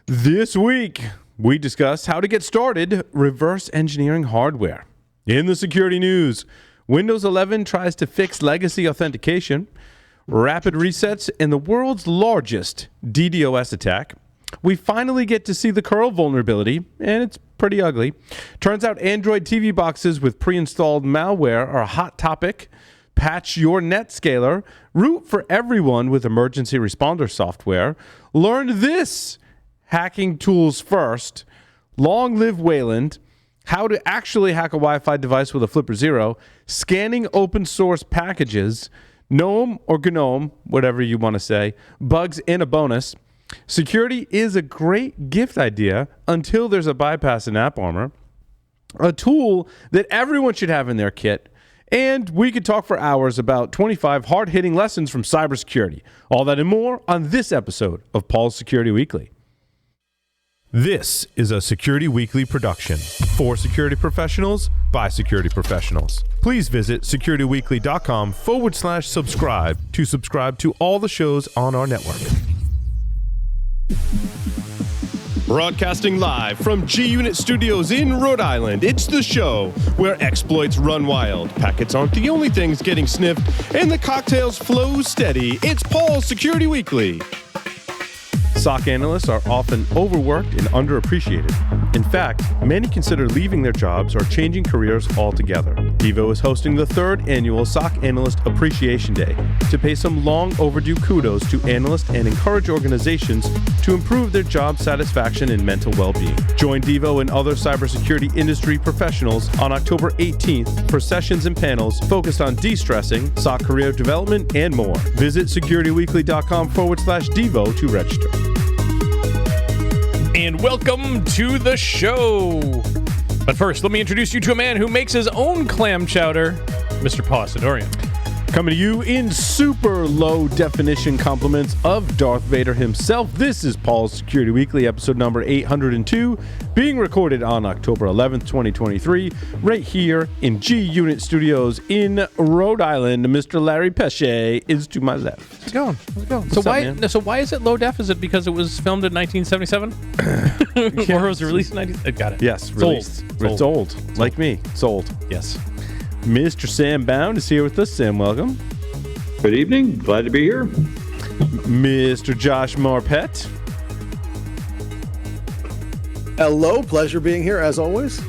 This week, we discuss how to get started reverse engineering hardware. In the security news, Windows 11 tries to fix legacy authentication, rapid resets in the world's largest DDoS attack. We finally get to see the curl vulnerability, and it's pretty ugly. Turns out Android TV boxes with pre-installed malware are a hot topic. Patch your NetScaler. Root for everyone with emergency responder software. Learn this. Hacking tools first. Long live Wayland. How to actually hack a Wi-Fi device with a Flipper Zero. Scanning open source packages. GNOME or GNOME, whatever you want to say. Bugs in a bonus. Security is a great gift idea until there's a bypass in AppArmor. A tool that everyone should have in their kit. And we could talk for hours about 25 hard-hitting lessons from cybersecurity. All that and more on this episode of Paul's Security Weekly. This is a Security Weekly production for security professionals by security professionals. Please visit securityweekly.com/subscribe to subscribe to all the shows on our network. Broadcasting live from G-Unit Studios in Rhode Island, it's the show where exploits run wild, packets aren't the only things getting sniffed, and the cocktails flow steady. It's Paul's Security Weekly. SOC analysts are often overworked and underappreciated. In fact, many consider leaving their jobs or changing careers altogether. Devo is hosting the third annual SOC Analyst Appreciation Day to pay some long overdue kudos to analysts and encourage organizations to improve their job satisfaction and mental well-being. Join Devo and other cybersecurity industry professionals on October 18th for sessions and panels focused on de-stressing, SOC career development, and more. Visit securityweekly.com/Devo to register. And welcome to the show. But first, let me introduce you to a man who makes his own clam chowder, Mr. Paul Sidorian. Coming to you in super low definition compliments of Darth Vader himself. This is Paul's Security Weekly, episode number 802, being recorded on October 11th, 2023, right here in G-Unit Studios in Rhode Island. Mr. Larry Pesce is to my left. How's it going? What's So why is it low def? Is it because it was filmed in 1977? Or was it released in 19... Got it. Yes, released. It's old. Like me. It's old. Yes. Mr. Sam Bound is here with us. Sam, welcome. Good evening. Glad to be here. Mr. Josh Marpet. Hello. Pleasure being here, as always.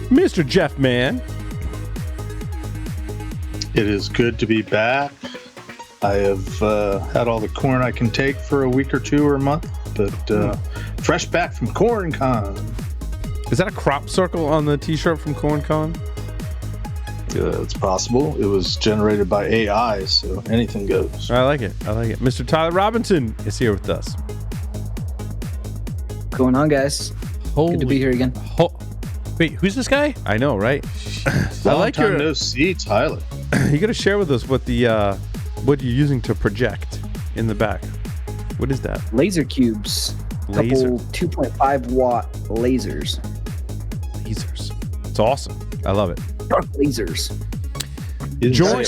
Mr. Jeff Mann. It is good to be back. I have had all the corn I can take for a week or two or a month, but fresh back from CornCon. Is that a crop circle on the t-shirt from CornCon? It's possible. It was generated by AI, so anything goes. I like it. Mr. Tyler Robinson is here with us. What's going on, guys? Good to be here again. Wait, who's this guy? I know, right? I Long like time your. no see, Tyler. You got to share with us what what you're using to project in the back. What is that? Laser cubes. Laser. Couple 2.5 watt lasers. Lasers. It's awesome. I love it. Dark lasers. Join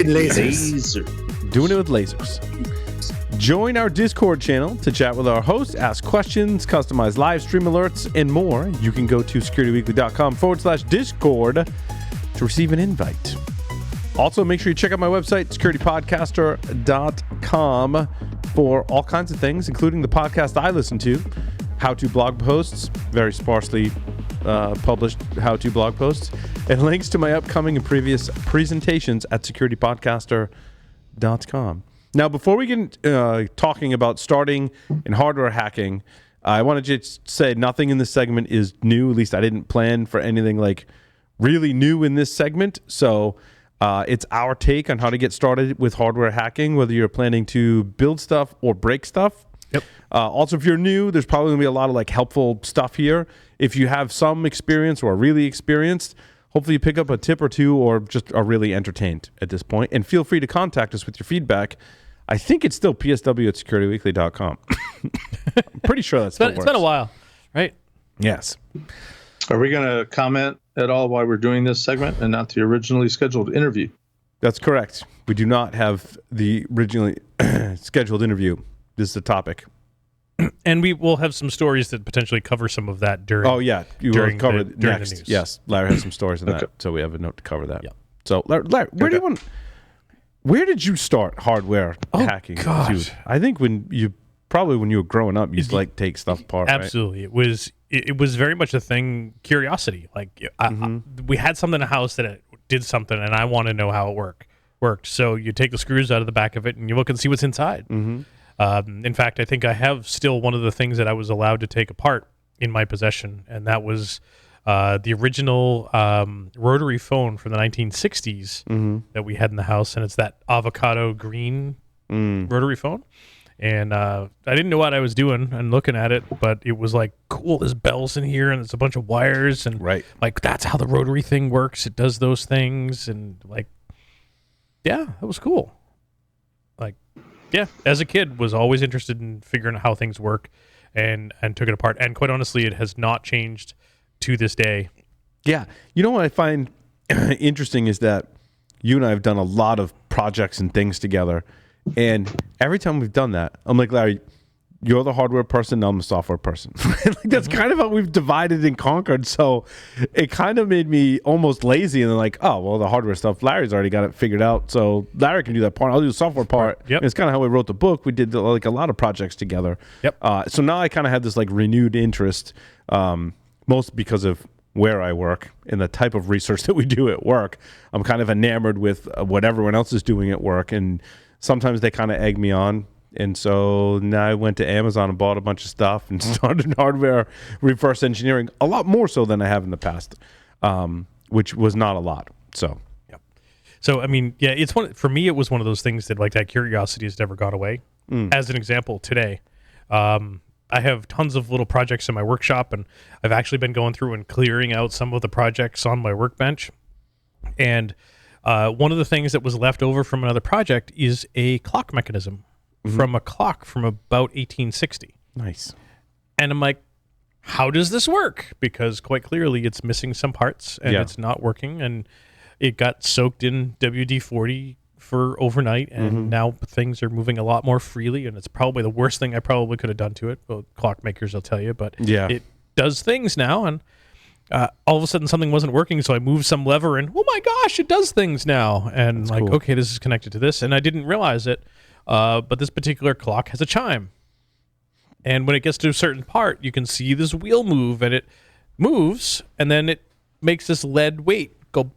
Laser. Doing it with lasers. Join our Discord channel to chat with our hosts, ask questions, customize live stream alerts, and more. You can go to securityweekly.com/Discord to receive an invite. Also, make sure you check out my website, securitypodcaster.com, for all kinds of things, including the podcast I listen to, how-to blog posts, very sparsely published how-to blog posts, and links to my upcoming and previous presentations at securitypodcaster.com. Now, before we get talking about starting in hardware hacking, I want to just say nothing in this segment is new. At least I didn't plan for anything like really new in this segment. So it's our take on how to get started with hardware hacking, whether you're planning to build stuff or break stuff. Yep. Also, if you're new, there's probably going to be a lot of like helpful stuff here. If you have some experience or are really experienced, hopefully you pick up a tip or two or just are really entertained at this point. And feel free to contact us with your feedback. I think it's still psw@securityweekly.com. I'm pretty sure that's It's been a while, right? Yes. Are we going to comment at all while we're doing this segment and not the originally scheduled interview? That's correct. We do not have the originally scheduled interview. This is the topic. And we will have some stories that potentially cover some of that during. Oh yeah, you will during cover the- it during the next. news. Yes, Larry has some stories on Okay. that, so we have a note to cover that. Yeah. So Larry, where do you want? Where did you start hardware hacking? gosh. Dude? I think when you were growing up, you used to like take stuff apart. Absolutely, it was very much a thing. Curiosity, like we had something in the house that it did something, and I want to know how it worked. So you take the screws out of the back of it, and you look and see what's inside. In fact, I think I have still one of the things that I was allowed to take apart in my possession, and that was the original rotary phone from the 1960s that we had in the house, and it's that avocado green rotary phone. And I didn't know what I was doing and looking at it, but it was like, cool, there's bells in here, and there's a bunch of wires, and like that's how the rotary thing works. It does those things, and like, yeah, that was cool. Like, yeah, as a kid, was always interested in figuring out how things work, and took it apart. And quite honestly, it has not changed to this day. Yeah. You know what I find interesting is that you and I have done a lot of projects and things together. And every time we've done that, I'm like, Larry, you're the hardware person, I'm the software person. Like, that's kind of how we've divided and conquered. So it kind of made me almost lazy. And then like, oh, well, the hardware stuff, Larry's already got it figured out. So Larry can do that part. I'll do the software part. Yep. And it's kind of how we wrote the book. We did like a lot of projects together. Yep. So now I kind of have this like renewed interest, most because of where I work and the type of research that we do at work. I'm kind of enamored with what everyone else is doing at work. And sometimes they kind of egg me on. And so now I went to Amazon and bought a bunch of stuff and started hardware reverse engineering a lot more so than I have in the past, which was not a lot. So, So, I mean, yeah, for me, it was one of those things that like that curiosity has never gone away. As an example, today, I have tons of little projects in my workshop, and I've actually been going through and clearing out some of the projects on my workbench. And one of the things that was left over from another project is a clock mechanism from a clock from about 1860. nice. And I'm like, how does this work? Because quite clearly it's missing some parts and it's not working. And it got soaked in WD-40 for overnight. And now things are moving a lot more freely. And it's probably the worst thing I probably could have done to it. Well, clock makers will tell you. But it does things now. And all of a sudden something wasn't working, so I moved some lever and oh my gosh, it does things now. And that's like, cool. Okay, this is connected to this, and I didn't realize it. But this particular clock has a chime, and when it gets to a certain part, you can see this wheel move, and it moves, and then it makes this lead weight go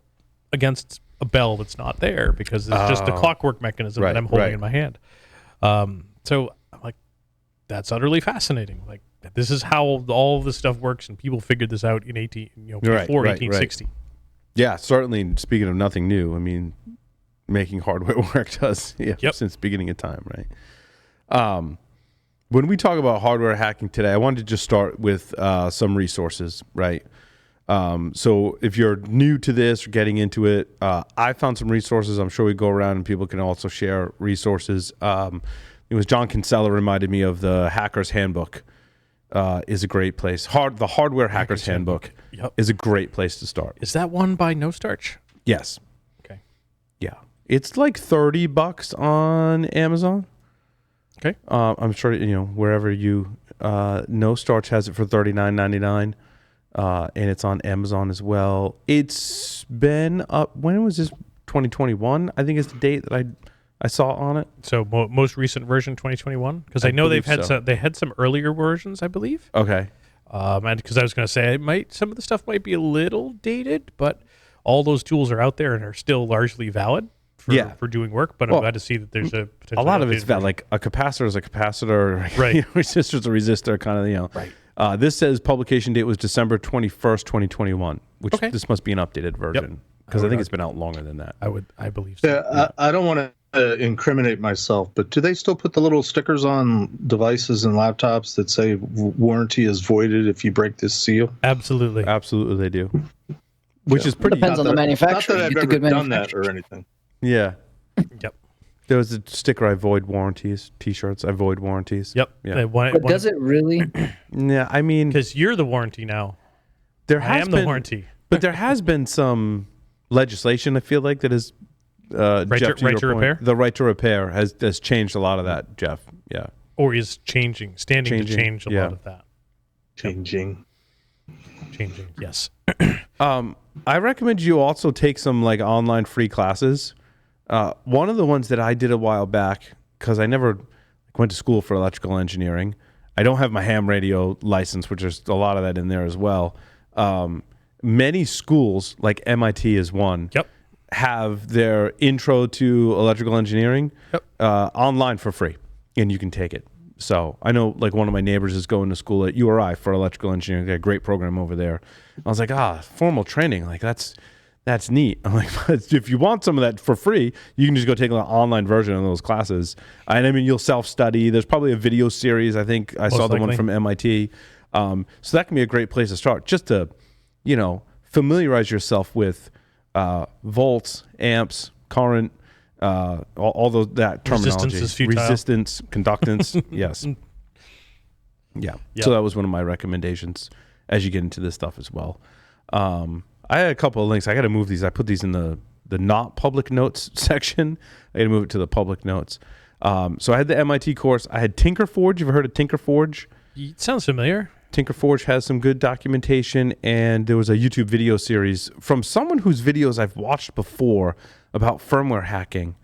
against a bell that's not there because it's just a clockwork mechanism that I'm holding in my hand. So I'm like, that's utterly fascinating. Like, this is how all of this stuff works, and people figured this out in before 1860. Yeah, certainly. Speaking of nothing new, I mean, making hardware work does since the beginning of time, right? When we talk about hardware hacking today, I wanted to just start with some resources, right? So if you're new to this or getting into it, I found some resources. I'm sure we go around and people can also share resources. It was John Kinsella reminded me of the Hackers Handbook. Is a great place. The Hardware Hackers Handbook is a great place to start. Is that one by No Starch? Yes. Okay. Yeah. It's like $30 on Amazon. Okay. I'm sure, wherever you, No Starch has it for $39.99. And it's on Amazon as well. It's been up, when was this? 2021, I think is the date that I saw on it. So most recent version 2021, because I know they've had they had some earlier versions, I believe. Okay. And because I was going to say some of the stuff might be a little dated, but all those tools are out there and are still largely valid for doing work. But I'm glad to see that there's a potential. A lot of it's valid. Like a capacitor is a capacitor, right? Resistor is a resistor, kind of. Right. This says publication date was December 21st, 2021, which this must be an updated version because I think it's been out longer than that. I believe so. Yeah, I don't want to incriminate myself, but do they still put the little stickers on devices and laptops that say warranty is voided if you break this seal? Absolutely they do. Which is pretty. Depends on the manufacturer. Not that I've ever done that or anything. Yeah. Yep. There was a sticker, I void warranties. T-shirts, I void warranties. Yep. Yeah. But does it really? Yeah, I mean, because you're the warranty now. I am the warranty. But there has been some legislation, I feel like, that is right to repair. The right to repair has changed a lot of that, Jeff. Yeah. or is standing to change a lot of that. Changing. Yes. I recommend you also take some like online free classes. One of the ones that I did a while back, because I never went to school for electrical engineering. I don't have my ham radio license, which there's a lot of that in there as well. Many schools, like MIT is one, have their intro to electrical engineering online for free, and you can take it. So I know like one of my neighbors is going to school at URI for electrical engineering. They got a great program over there. I was like, formal training, like that's neat. I'm like, but if you want some of that for free, you can just go take an online version of those classes. And I mean, you'll self-study. There's probably a video series. I think I saw the one from MIT. So that can be a great place to start, just to, familiarize yourself with volts, amps, current, all that terminology. Resistance, conductance. Yes. Yeah. So that was one of my recommendations as you get into this stuff as well. I had a couple of links. I got to move these. I put these in the not public notes section. I got to move it to the public notes. So I had the MIT course. I had Tinkerforge. You ever heard of Tinkerforge? It sounds familiar. Tinkerforge has some good documentation, and there was a YouTube video series from someone whose videos I've watched before about firmware hacking.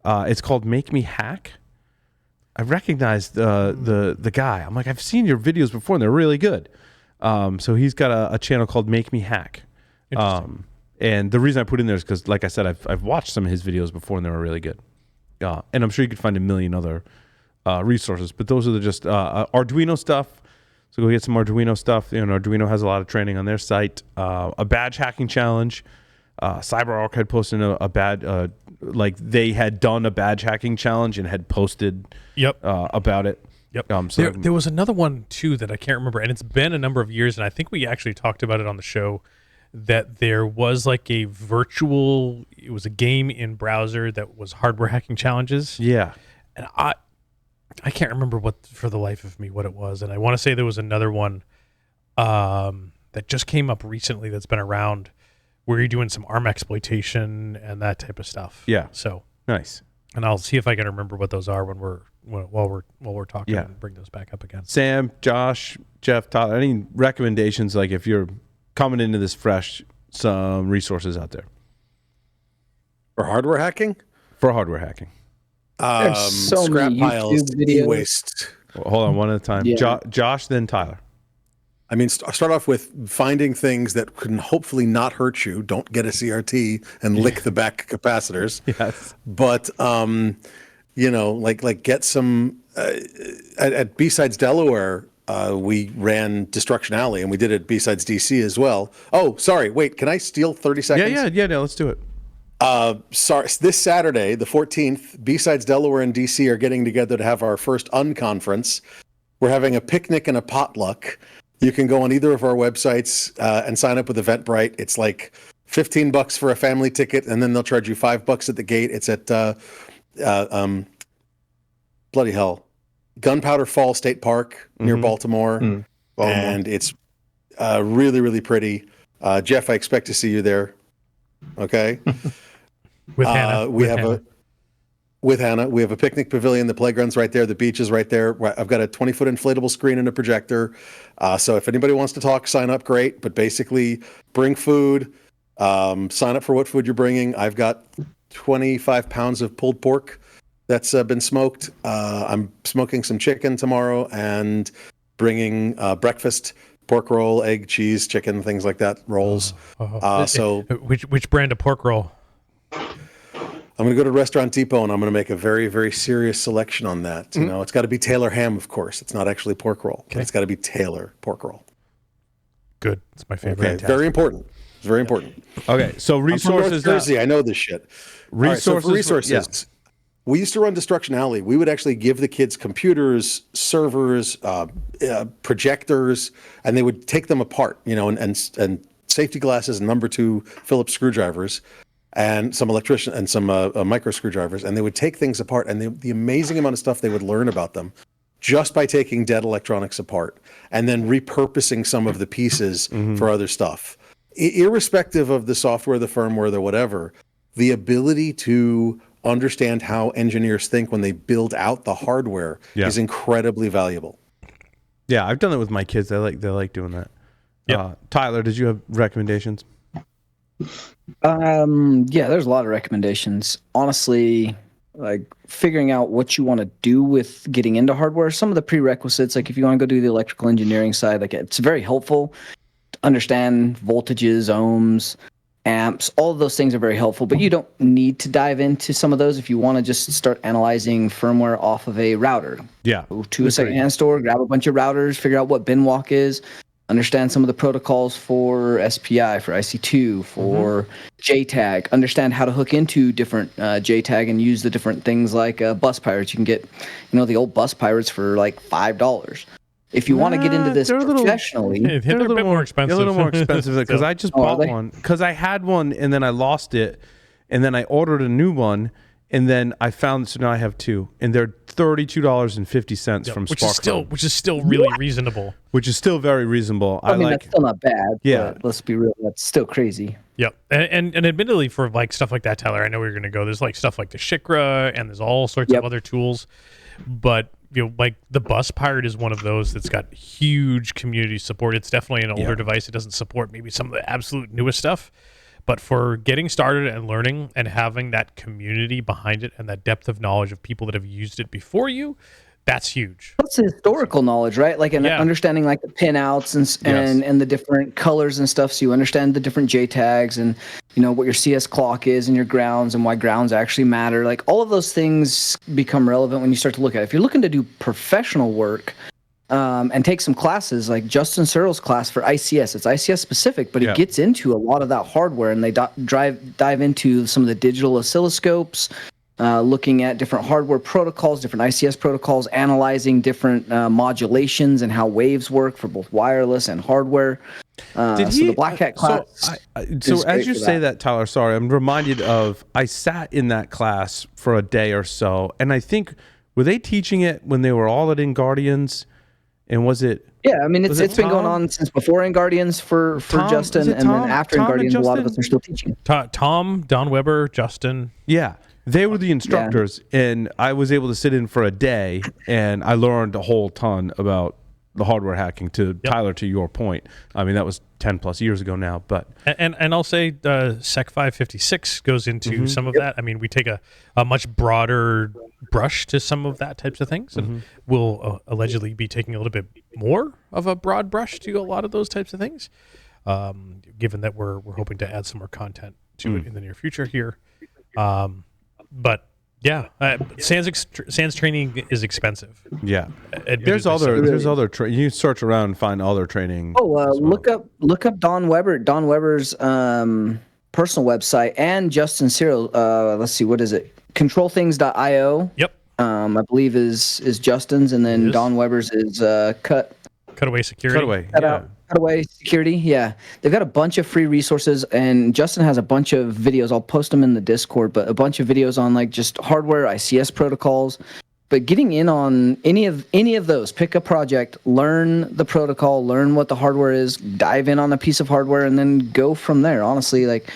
It's called Make Me Hack. I recognized the guy. I'm like, I've seen your videos before, and they're really good. So he's got a channel called Make Me Hack. And the reason I put in there is because, like I said, I've watched some of his videos before, and they were really good. And I'm sure you could find a million other resources, but those are just Arduino stuff. So go get some Arduino stuff. Arduino has a lot of training on their site. A badge hacking challenge. CyberArk had posted a bad, like they had done a badge hacking challenge and had posted about it. Yep. There was another one too that I can't remember, and it's been a number of years, and I think we actually talked about it on the show, that there was like it was a game in browser that was hardware hacking challenges. Yeah. And I can't remember for the life of me what it was, and I want to say there was another one that just came up recently that's been around where you're doing some ARM exploitation and that type of stuff. Yeah. So nice. And I'll see if I can remember what those are while we're talking and bring those back up again. Sam, Josh, Jeff, Tyler, any recommendations, like if you're coming into this fresh, some resources out there For hardware hacking? for hardware hacking? There's so Scrap many piles, YouTube videos. e-waste. Well, hold on, one at a time. Yeah. Josh, then Tyler. I mean, start off with finding things that can hopefully not hurt you. Don't get a CRT and lick the back capacitors. Yes. But like get some at B-Sides Delaware. We ran Destruction Alley, and we did it at B-Sides DC as well. Oh, sorry. Wait, can I steal 30 seconds? Yeah. No, let's do it. Sorry. This Saturday, the 14th, B-Sides Delaware and DC are getting together to have our first unconference. We're having a picnic and a potluck. You can go on either of our websites and sign up with Eventbrite. It's like $15 for a family ticket, and then they'll charge you $5 at the gate. It's at bloody hell, Gunpowder Fall State Park near Baltimore, and it's really, really pretty. Jeff, I expect to see you there. Okay. With Hannah. With Hannah, we have a picnic pavilion. The playground's right there. The beach is right there. I've got a 20-foot inflatable screen and a projector. So if anybody wants to talk, sign up, great. But basically, bring food. Sign up for what food you're bringing. I've got 25 pounds of pulled pork that's been smoked. I'm smoking some chicken tomorrow and bringing breakfast, pork roll, egg, cheese, chicken, things like that, rolls. So which brand of pork roll? I'm going to go to Restaurant Depot, and I'm going to make a very, very serious selection on that. You know, it's got to be Taylor ham, of course. It's not actually pork roll. Okay. It's got to be Taylor pork roll. Good. It's my favorite. Okay. Very important. It's very important. Okay, so resources. I'm from North Jersey. I know this shit. Resources. All right, so for resources. We used to run Destruction Alley. We would actually give the kids computers, servers, projectors, and they would take them apart, and safety glasses and number 2 Phillips screwdrivers, and some electrician and some micro screwdrivers, and they would take things apart, and the amazing amount of stuff they would learn about them just by taking dead electronics apart and then repurposing some of the pieces for other stuff. Irrespective of the software, the firmware, the whatever, the ability to understand how engineers think when they build out the hardware is incredibly valuable. Yeah, I've done it with my kids. They like doing that. Yep. Tyler, did you have recommendations? Yeah, there's a lot of recommendations. Honestly, like figuring out what you want to do with getting into hardware, some of the prerequisites, like if you want to go do the electrical engineering side, like it's very helpful to understand voltages, ohms, amps, all of those things are very helpful, but you don't need to dive into some of those if you want to just start analyzing firmware off of a router. Yeah. Go to a secondhand store, grab a bunch of routers, figure out what bin walk is, understand some of the protocols for SPI, for IC2, for JTAG, understand how to hook into different JTAG and use the different things like bus pirates. You can get, the old bus pirates for like $5. If you want to get into this professionally, they're a bit more expensive. A little more expensive because I just bought one because I had one and then I lost it, and then I ordered a new one, and then I found so now I have two, and they're $32.50 from Spark, which is still really reasonable. Which is still very reasonable. I mean, that's still not bad. Yeah, but let's be real, that's still crazy. Yep, and admittedly for like stuff like that, Tyler, I know where you're going to go. There's like stuff like the Shikra, and there's all sorts of other tools, but like the Bus Pirate is one of those that's got huge community support. It's definitely an older device. It doesn't support maybe some of the absolute newest stuff, but for getting started and learning and having that community behind it and that depth of knowledge of people that have used it before you, that's huge. That's historical knowledge, right? Like understanding like the pinouts and the different colors and stuff, so you understand the different JTAGs and what your CS clock is and your grounds and why grounds actually matter. Like all of those things become relevant when you start to look at it. If you're looking to do professional work and take some classes, like Justin Searle's class for ICS, it's ICS specific, but it gets into a lot of that hardware, and they dive into some of the digital oscilloscopes, looking at different hardware protocols, different ICS protocols, analyzing different modulations and how waves work for both wireless and hardware. So the Black Hat class. So as you say that, Tyler, sorry, I'm reminded of I sat in that class for a day or so, and I think were they teaching it when they were all at InGuardians, and was it? Yeah, I mean it's been going on since before InGuardians for Justin, and then after InGuardians, a lot of us are still teaching. Tom, Don Weber, Justin. Yeah. They were the instructors, and I was able to sit in for a day, and I learned a whole ton about the hardware hacking. Tyler, to your point, I mean that was 10 plus years ago now, but and I'll say Sec 556 goes into some of that. I mean, we take a much broader brush to some of that types of things, and we'll allegedly be taking a little bit more of a broad brush to a lot of those types of things, given that we're hoping to add some more content to it in the near future here. But yeah, SANS training is expensive. Yeah, there's other you search around and find other training. Look up Don Weber. Don Weber's personal website and Justin Cyril. Let's see, what is it? Controlthings.io. Yep. I believe is Justin's, and then Don Weber's is Cutaway Security. Cutaway Security, yeah. They've got a bunch of free resources, and Justin has a bunch of videos. I'll post them in the Discord, but a bunch of videos on like just hardware, ICS protocols. But getting in on any of those, pick a project, learn the protocol, learn what the hardware is, dive in on a piece of hardware, and then go from there. Honestly, like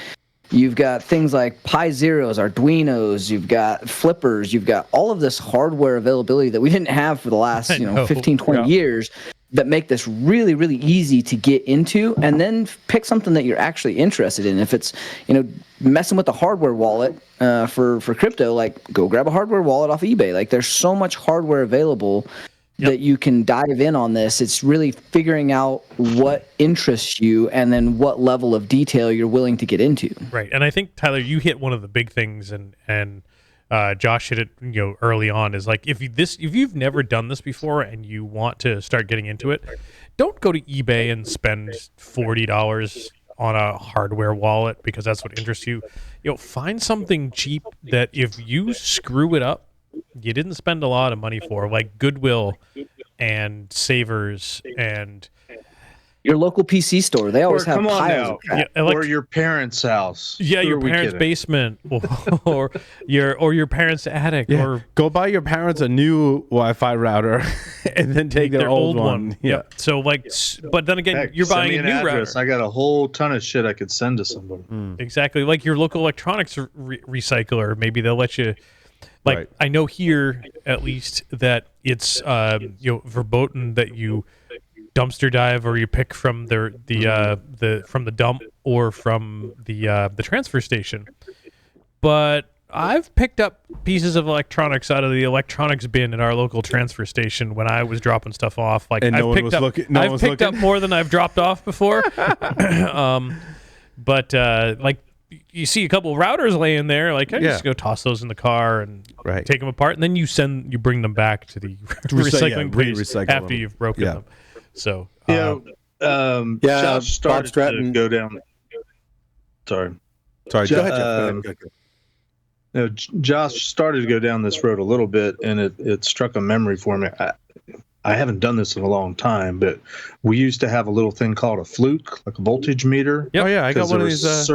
you've got things like Pi Zeros, Arduinos, you've got flippers, you've got all of this hardware availability that we didn't have for the last 15, 20 years. That make this really, really easy to get into, and then pick something that you're actually interested in. If it's, messing with the hardware wallet for crypto, like go grab a hardware wallet off eBay. Like there's so much hardware available that you can dive in on this. It's really figuring out what interests you and then what level of detail you're willing to get into. Right, and I think Tyler, you hit one of the big things, and Josh hit it, early on. Is like if you've never done this before and you want to start getting into it, don't go to eBay and spend $40 on a hardware wallet because that's what interests you. Find something cheap that if you screw it up, you didn't spend a lot of money for, like Goodwill and Savers and Your local PC store, they always have come on piles now. of crap. Yeah, Or your parents' house. Yeah, Who your are we parents' kidding? basement, or your parents' attic, Yeah. or Go buy your parents a new Wi-Fi router and then take their old one. Yeah. Yep. So but then again, Heck, you're send buying me a an new address. router. I got a whole ton of shit I could send to somebody. Exactly, like your local electronics recycler. Maybe they'll let you. Like Right. I know here at least that it's verboten that you dumpster dive or you pick from from the dump or from the transfer station. But I've picked up pieces of electronics out of the electronics bin at our local transfer station when I was dropping stuff off. Like And no I've one picked was up, looking- no one I've was picked up looking? more than I've dropped off before. But like you see a couple of routers laying there, like I just go toss those in the car and Right. take them apart, and then you bring them back to the recycling place recycle after them. you've broken Yeah. them. So Yeah. Yeah, Josh started Bob Stratton. to go down. Sorry. Sorry, Go Jeff. ahead, Jeff. Go ahead. Go ahead. You know, Josh started to go down this road a little bit, and it struck a memory for me. I haven't done this in a long time, but we used to have a little thing called a Flux, like a voltage meter. Oh yeah, I got 'Cause one of there's these.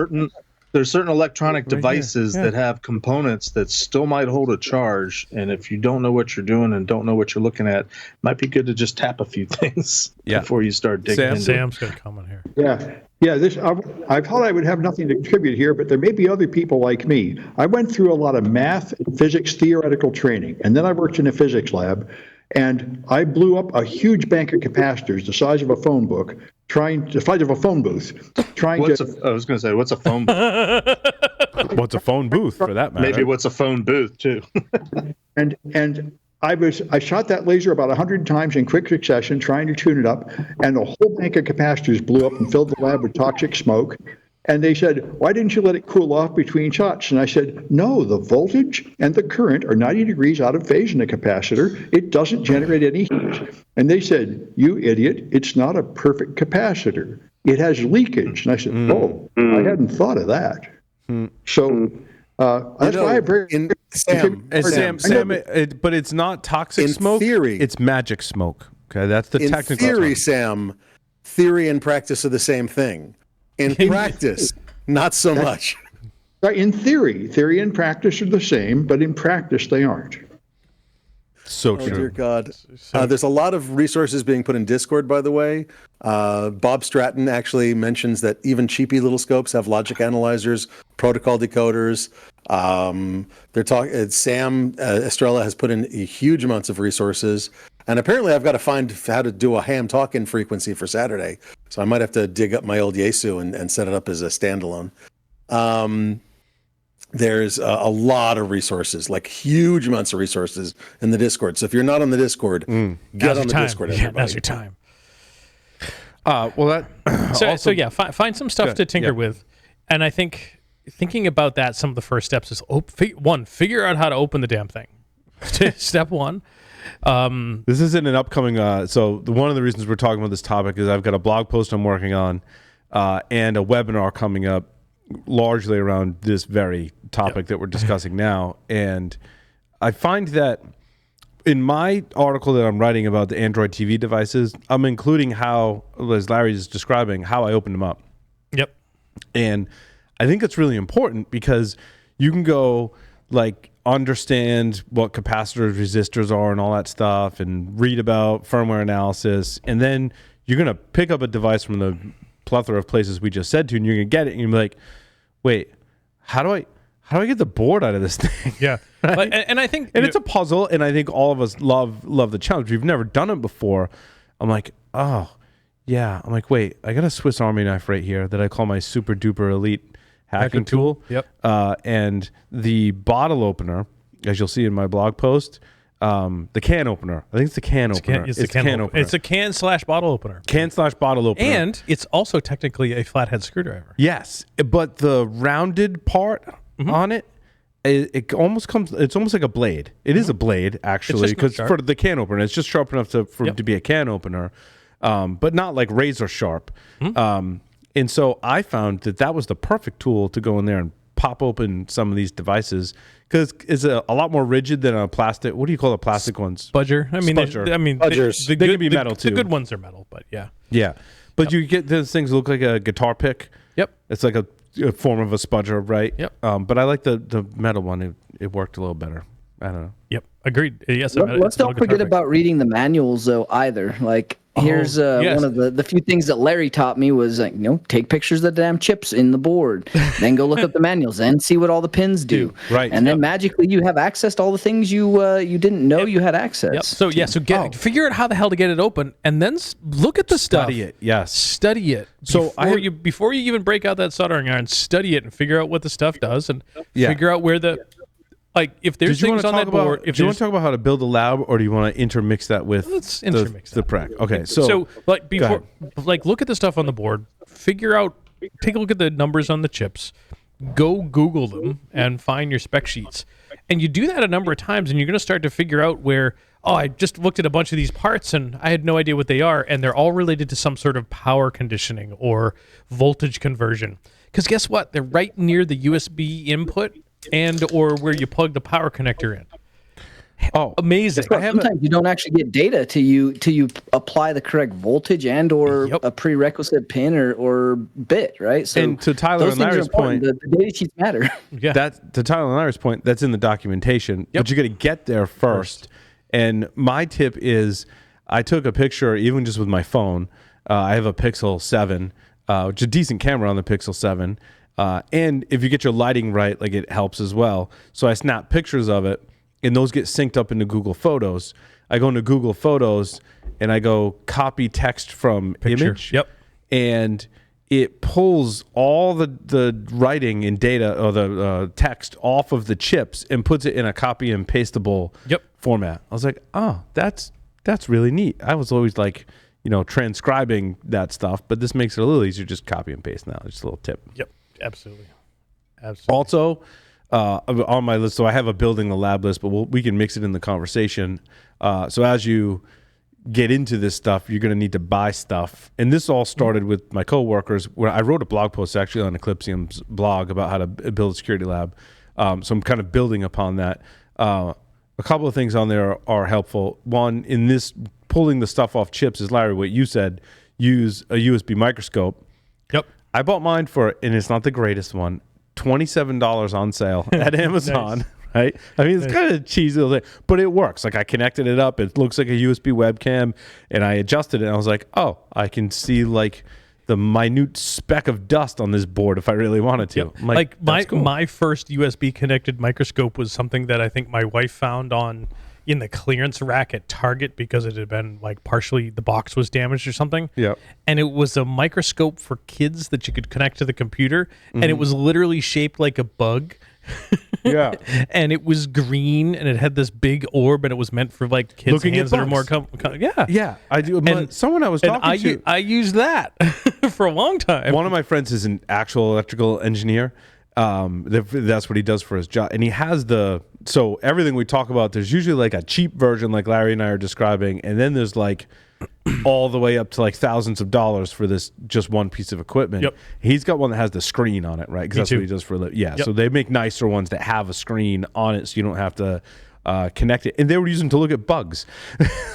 there's certain electronic Right here, devices yeah. that have components that still might hold a charge, and if you don't know what you're doing and don't know what you're looking at, it might be good to just tap a few things Yeah. before you start digging Sam? into it. Sam's going to comment here. Yeah. I thought I would have nothing to contribute here, but there may be other people like me. I went through a lot of math and physics theoretical training, and then I worked in a physics lab, and I blew up a huge bank of capacitors the size of a phone book, the size of a phone booth, trying I to. was going to say, what's a phone booth? What's a phone booth for that matter? Maybe what's a phone booth too? And I shot that laser about 100 times in quick succession, trying to tune it up, and the whole bank of capacitors blew up and filled the lab with toxic smoke. And they said, "Why didn't you let it cool off between shots?" And I said, "No, the voltage and the current are 90 degrees out of phase in a capacitor. It doesn't generate any heat." And they said, "You idiot, it's not a perfect capacitor. It has leakage." And I said, "Oh, I hadn't thought of that." So that's why I bring Sam, but it's not toxic In smoke. theory- It's magic smoke. Okay, that's the in technical theory, term. Sam, theory and practice are the same thing. In practice, not so much. Right, in theory and practice are the same, but in practice they aren't. So Oh, true. dear God. There's a lot of resources being put in Discord, by the way. Bob Stratton actually mentions that even cheapy little scopes have logic analyzers, protocol decoders. They're talking. Sam Estrella has put in huge amounts of resources. And apparently I've got to find how to do a ham talk-in frequency for Saturday. So I might have to dig up my old Yaesu and set it up as a standalone. There's a lot of resources, like huge amounts of resources in the Discord. So if you're not on the Discord, get Now's on your the time. Discord. Yeah, Everybody. now's your time. Well, that So yeah, find some stuff Good. to tinker Yeah. with, and I think thinking about that, some of the first steps is figure out how to open the damn thing. Step one. This isn't an upcoming. So one of the reasons we're talking about this topic is I've got a blog post I'm working on, and a webinar coming up, largely around this very topic that we're discussing now. And I find that in my article that I'm writing about the Android TV devices, I'm including how, as Larry is describing, how I opened them up. Yep. And I think it's really important because you can go like understand what capacitors, resistors are and all that stuff and read about firmware analysis. And then you're going to pick up a device from the plethora of places we just said to, and you're going to get it and you're like, wait, how do I get the board out of this thing? Yeah. Right? And I think And it's a puzzle, and I think all of us love the challenge. We've never done it before. I'm like, oh, yeah. I'm like, wait, I got a Swiss Army knife right here that I call my super duper elite hacking tool. Yep. And the bottle opener, as you'll see in my blog post, the can opener. I think it's the can opener. It's the can opener. It's a can/bottle opener. Can/bottle opener. And it's also technically a flathead screwdriver. Yes, but the rounded part on it, it almost comes. It's almost like a blade. It is a blade actually, just not because sharp. for the can opener, it's just sharp enough to be a can opener, but not like razor sharp. And so I found that was the perfect tool to go in there and pop open some of these devices because it's a lot more rigid than a plastic. What do you call the plastic ones? Budger. I mean, Spudger. Budgers. Budgers. They can be metal, The too. good ones are metal, but yeah. Yeah. But you get those things that look like a guitar pick. Yep. It's like a form of a spudger, right? Yep. But I like the metal one. It worked a little better. I don't know. Yep. Agreed. Yes. Let's don't forget about reading the manuals though either. Like here's yes. one of the few things that Larry taught me was like, take pictures of the damn chips in the board, then go look up the manuals and see what all the pins do. Right. And then magically you have access to all the things you didn't know you had access. Yep. So figure out how the hell to get it open, and then look at the stuff. Study it. Yes. Study it. So before you even break out that soldering iron, study it and figure out what the stuff does, and figure out where the if there's things on that board. Do you want to talk about how to build a lab, or do you want to intermix that with let's intermix the prep? Okay, so before look at the stuff on the board, take a look at the numbers on the chips, go Google them and find your spec sheets, and you do that a number of times, and you're going to start to figure out where I just looked at a bunch of these parts and I had no idea what they are, and they're all related to some sort of power conditioning or voltage conversion. Because guess what? They're right near the USB input and or where you plug the power connector in. Oh, amazing! Sometimes you don't actually get data till you apply the correct voltage and or a prerequisite pin or bit, right? So and to Tyler and Larry's point, the data sheets matter. Yeah. To Tyler and Larry's point, that's in the documentation, but you got to get there first. And my tip is, I took a picture even just with my phone. I have a Pixel 7, which is a decent camera on the Pixel 7. And if you get your lighting right, like it helps as well. So I snap pictures of it, and those get synced up into Google Photos. I go into Google Photos, and I go copy text from image. Yep. And it pulls all the writing and data or the text off of the chips and puts it in a copy and pastable format. I was like, oh, that's really neat. I was always like, transcribing that stuff, but this makes it a little easier. Just copy and paste now. Just a little tip. Yep. Absolutely. Also, on my list, so I have a building a lab list, but we can mix it in the conversation. So as you get into this stuff, you're going to need to buy stuff. And this all started with my coworkers, where I wrote a blog post actually on Eclipsium's blog about how to build a security lab. So I'm kind of building upon that. A couple of things on there are helpful. One, in this pulling the stuff off chips, is Larry, what you said, use a USB microscope. Yep. I bought mine for, and it's not the greatest one, $27 on sale at Amazon. Nice. Right? I mean, it's kind of cheesy, but it works. Like I connected it up. It looks like a USB webcam, and I adjusted it. And I was like, oh, I can see like the minute speck of dust on this board if I really wanted to. Yep. My first USB connected microscope was something that I think my wife found in the clearance rack at Target because it had been like partially the box was damaged or something. Yeah. And it was a microscope for kids that you could connect to the computer. And it was literally shaped like a bug. Yeah. And it was green and it had this big orb and it was meant for like kids' looking hands that are more Yeah. I do. Someone I was talking to. I used that for a long time. One of my friends is an actual electrical engineer. That's what he does for his job. And he has so everything we talk about, there's usually like a cheap version like Larry and I are describing. And then there's like all the way up to like thousands of dollars for this just one piece of equipment. Yep. He's got one that has the screen on it, right? Because that's what he does for a living. Yeah. Yep. So they make nicer ones that have a screen on it so you don't have to connect it. And they were using to look at bugs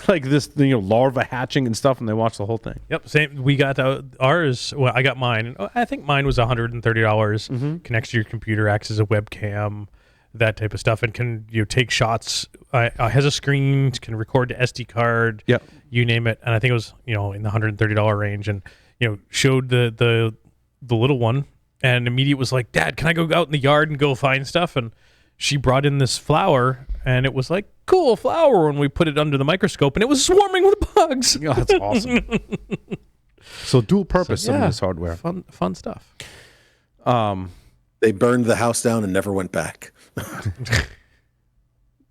like this, larva hatching and stuff, and they watch the whole thing. Yep. Same. We got ours. Well, I got mine. I think mine was $130. Connects to your computer, acts as a webcam, that type of stuff, and can take shots. Has a screen, can record to SD card. Yep. You name it. And I think it was in the $130 range, and showed the little one, and immediately was like, Dad, can I go out in the yard and go find stuff? And she brought in this flower, and it was like, cool flower, and we put it under the microscope, and it was swarming with bugs. Oh, that's awesome. So dual purpose, some of this hardware. Fun stuff. They burned the house down and never went back.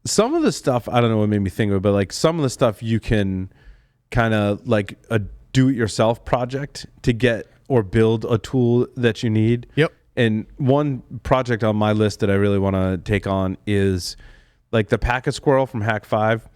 Some of the stuff, I don't know what made me think of it, but like some of the stuff you can kind of like a do-it-yourself project to get or build a tool that you need. Yep. And one project on my list that I really want to take on is like the Packet Squirrel from Hack 5.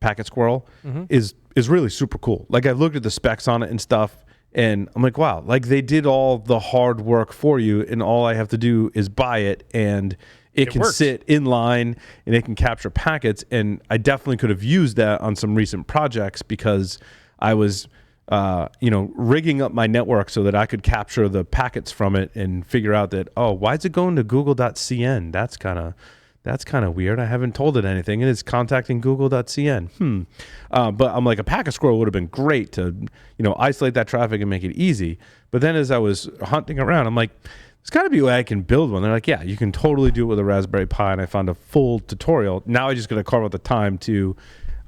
Packet Squirrel is really super cool. Like I looked at the specs on it and stuff, and I'm like, wow, like they did all the hard work for you, and all I have to do is buy it, and it can sit in line, and it can capture packets. And I definitely could have used that on some recent projects because I was rigging up my network so that I could capture the packets from it and figure out that, oh, why is it going to google.cn? That's kind of weird. I haven't told it anything, and it's contacting google.cn. But I'm like, a packet squirrel would have been great to, isolate that traffic and make it easy. But then as I was hunting around, I'm like, there's got to be a way I can build one. They're like, yeah, you can totally do it with a Raspberry Pi, and I found a full tutorial. Now I just got to carve out the time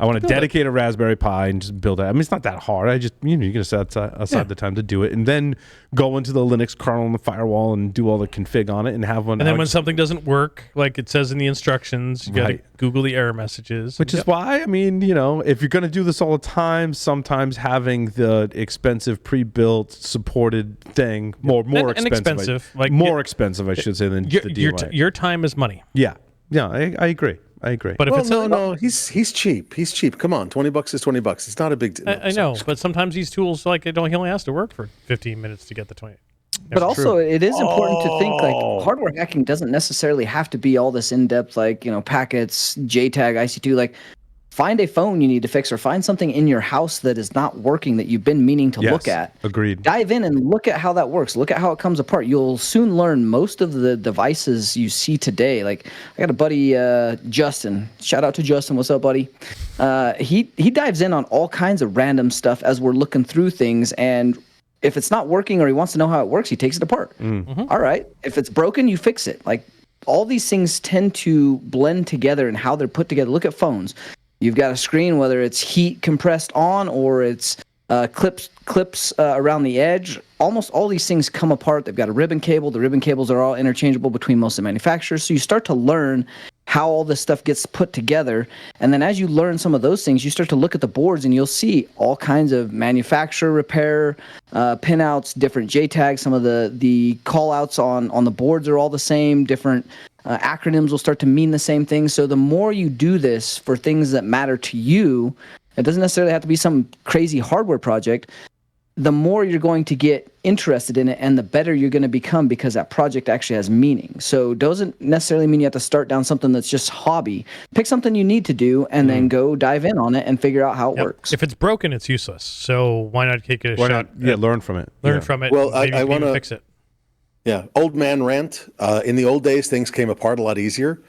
I want to dedicate a Raspberry Pi and just build it. I mean, it's not that hard. I just, you got to set aside the time to do it, and then go into the Linux kernel and the firewall and do all the config on it and have one. And then when something doesn't work, like it says in the instructions, you got to Google the error messages. Which is why, I mean, if you're going to do this all the time, sometimes having the expensive pre-built supported thing, more expensive, more expensive, I should say, than the DIY. Your time is money. Yeah, I agree. But if he's cheap. He's cheap. Come on, $20 is $20. It's not a big deal. I know, but sometimes these tools, he only has to work for 15 minutes to get the 20. But also, it is important to think hardware hacking doesn't necessarily have to be all this in depth, packets, JTAG, IC2. Find a phone you need to fix, or find something in your house that is not working that you've been meaning to look at. Agreed. Dive in and look at how that works. Look at how it comes apart. You'll soon learn most of the devices you see today. I got a buddy, Justin. Shout out to Justin. What's up, buddy? He dives in on all kinds of random stuff as we're looking through things, and if it's not working or he wants to know how it works, he takes it apart. Mm-hmm. All right. If it's broken, you fix it. All these things tend to blend together in how they're put together. Look at phones. You've got a screen, whether it's heat compressed on or it's clips around the edge. Almost all these things come apart. They've got a ribbon cable. The ribbon cables are all interchangeable between most of the manufacturers. So you start to learn how all this stuff gets put together. And then as you learn some of those things, you start to look at the boards and you'll see all kinds of manufacturer repair, pinouts, different JTAGs. Some of the call outs on the boards are all the same. Different acronyms will start to mean the same thing. So the more you do this for things that matter to you, it doesn't necessarily have to be some crazy hardware project, the more you're going to get interested in it and the better you're going to become, because that project actually has meaning. So it doesn't necessarily mean you have to start down something that's just hobby. Pick something you need to do and then go dive in on it and figure out how it works. If it's broken, it's useless. So why not take a shot? Learn from it. Learn from it. Well, I want to fix it. Yeah, old man rant. In the old days, things came apart a lot easier.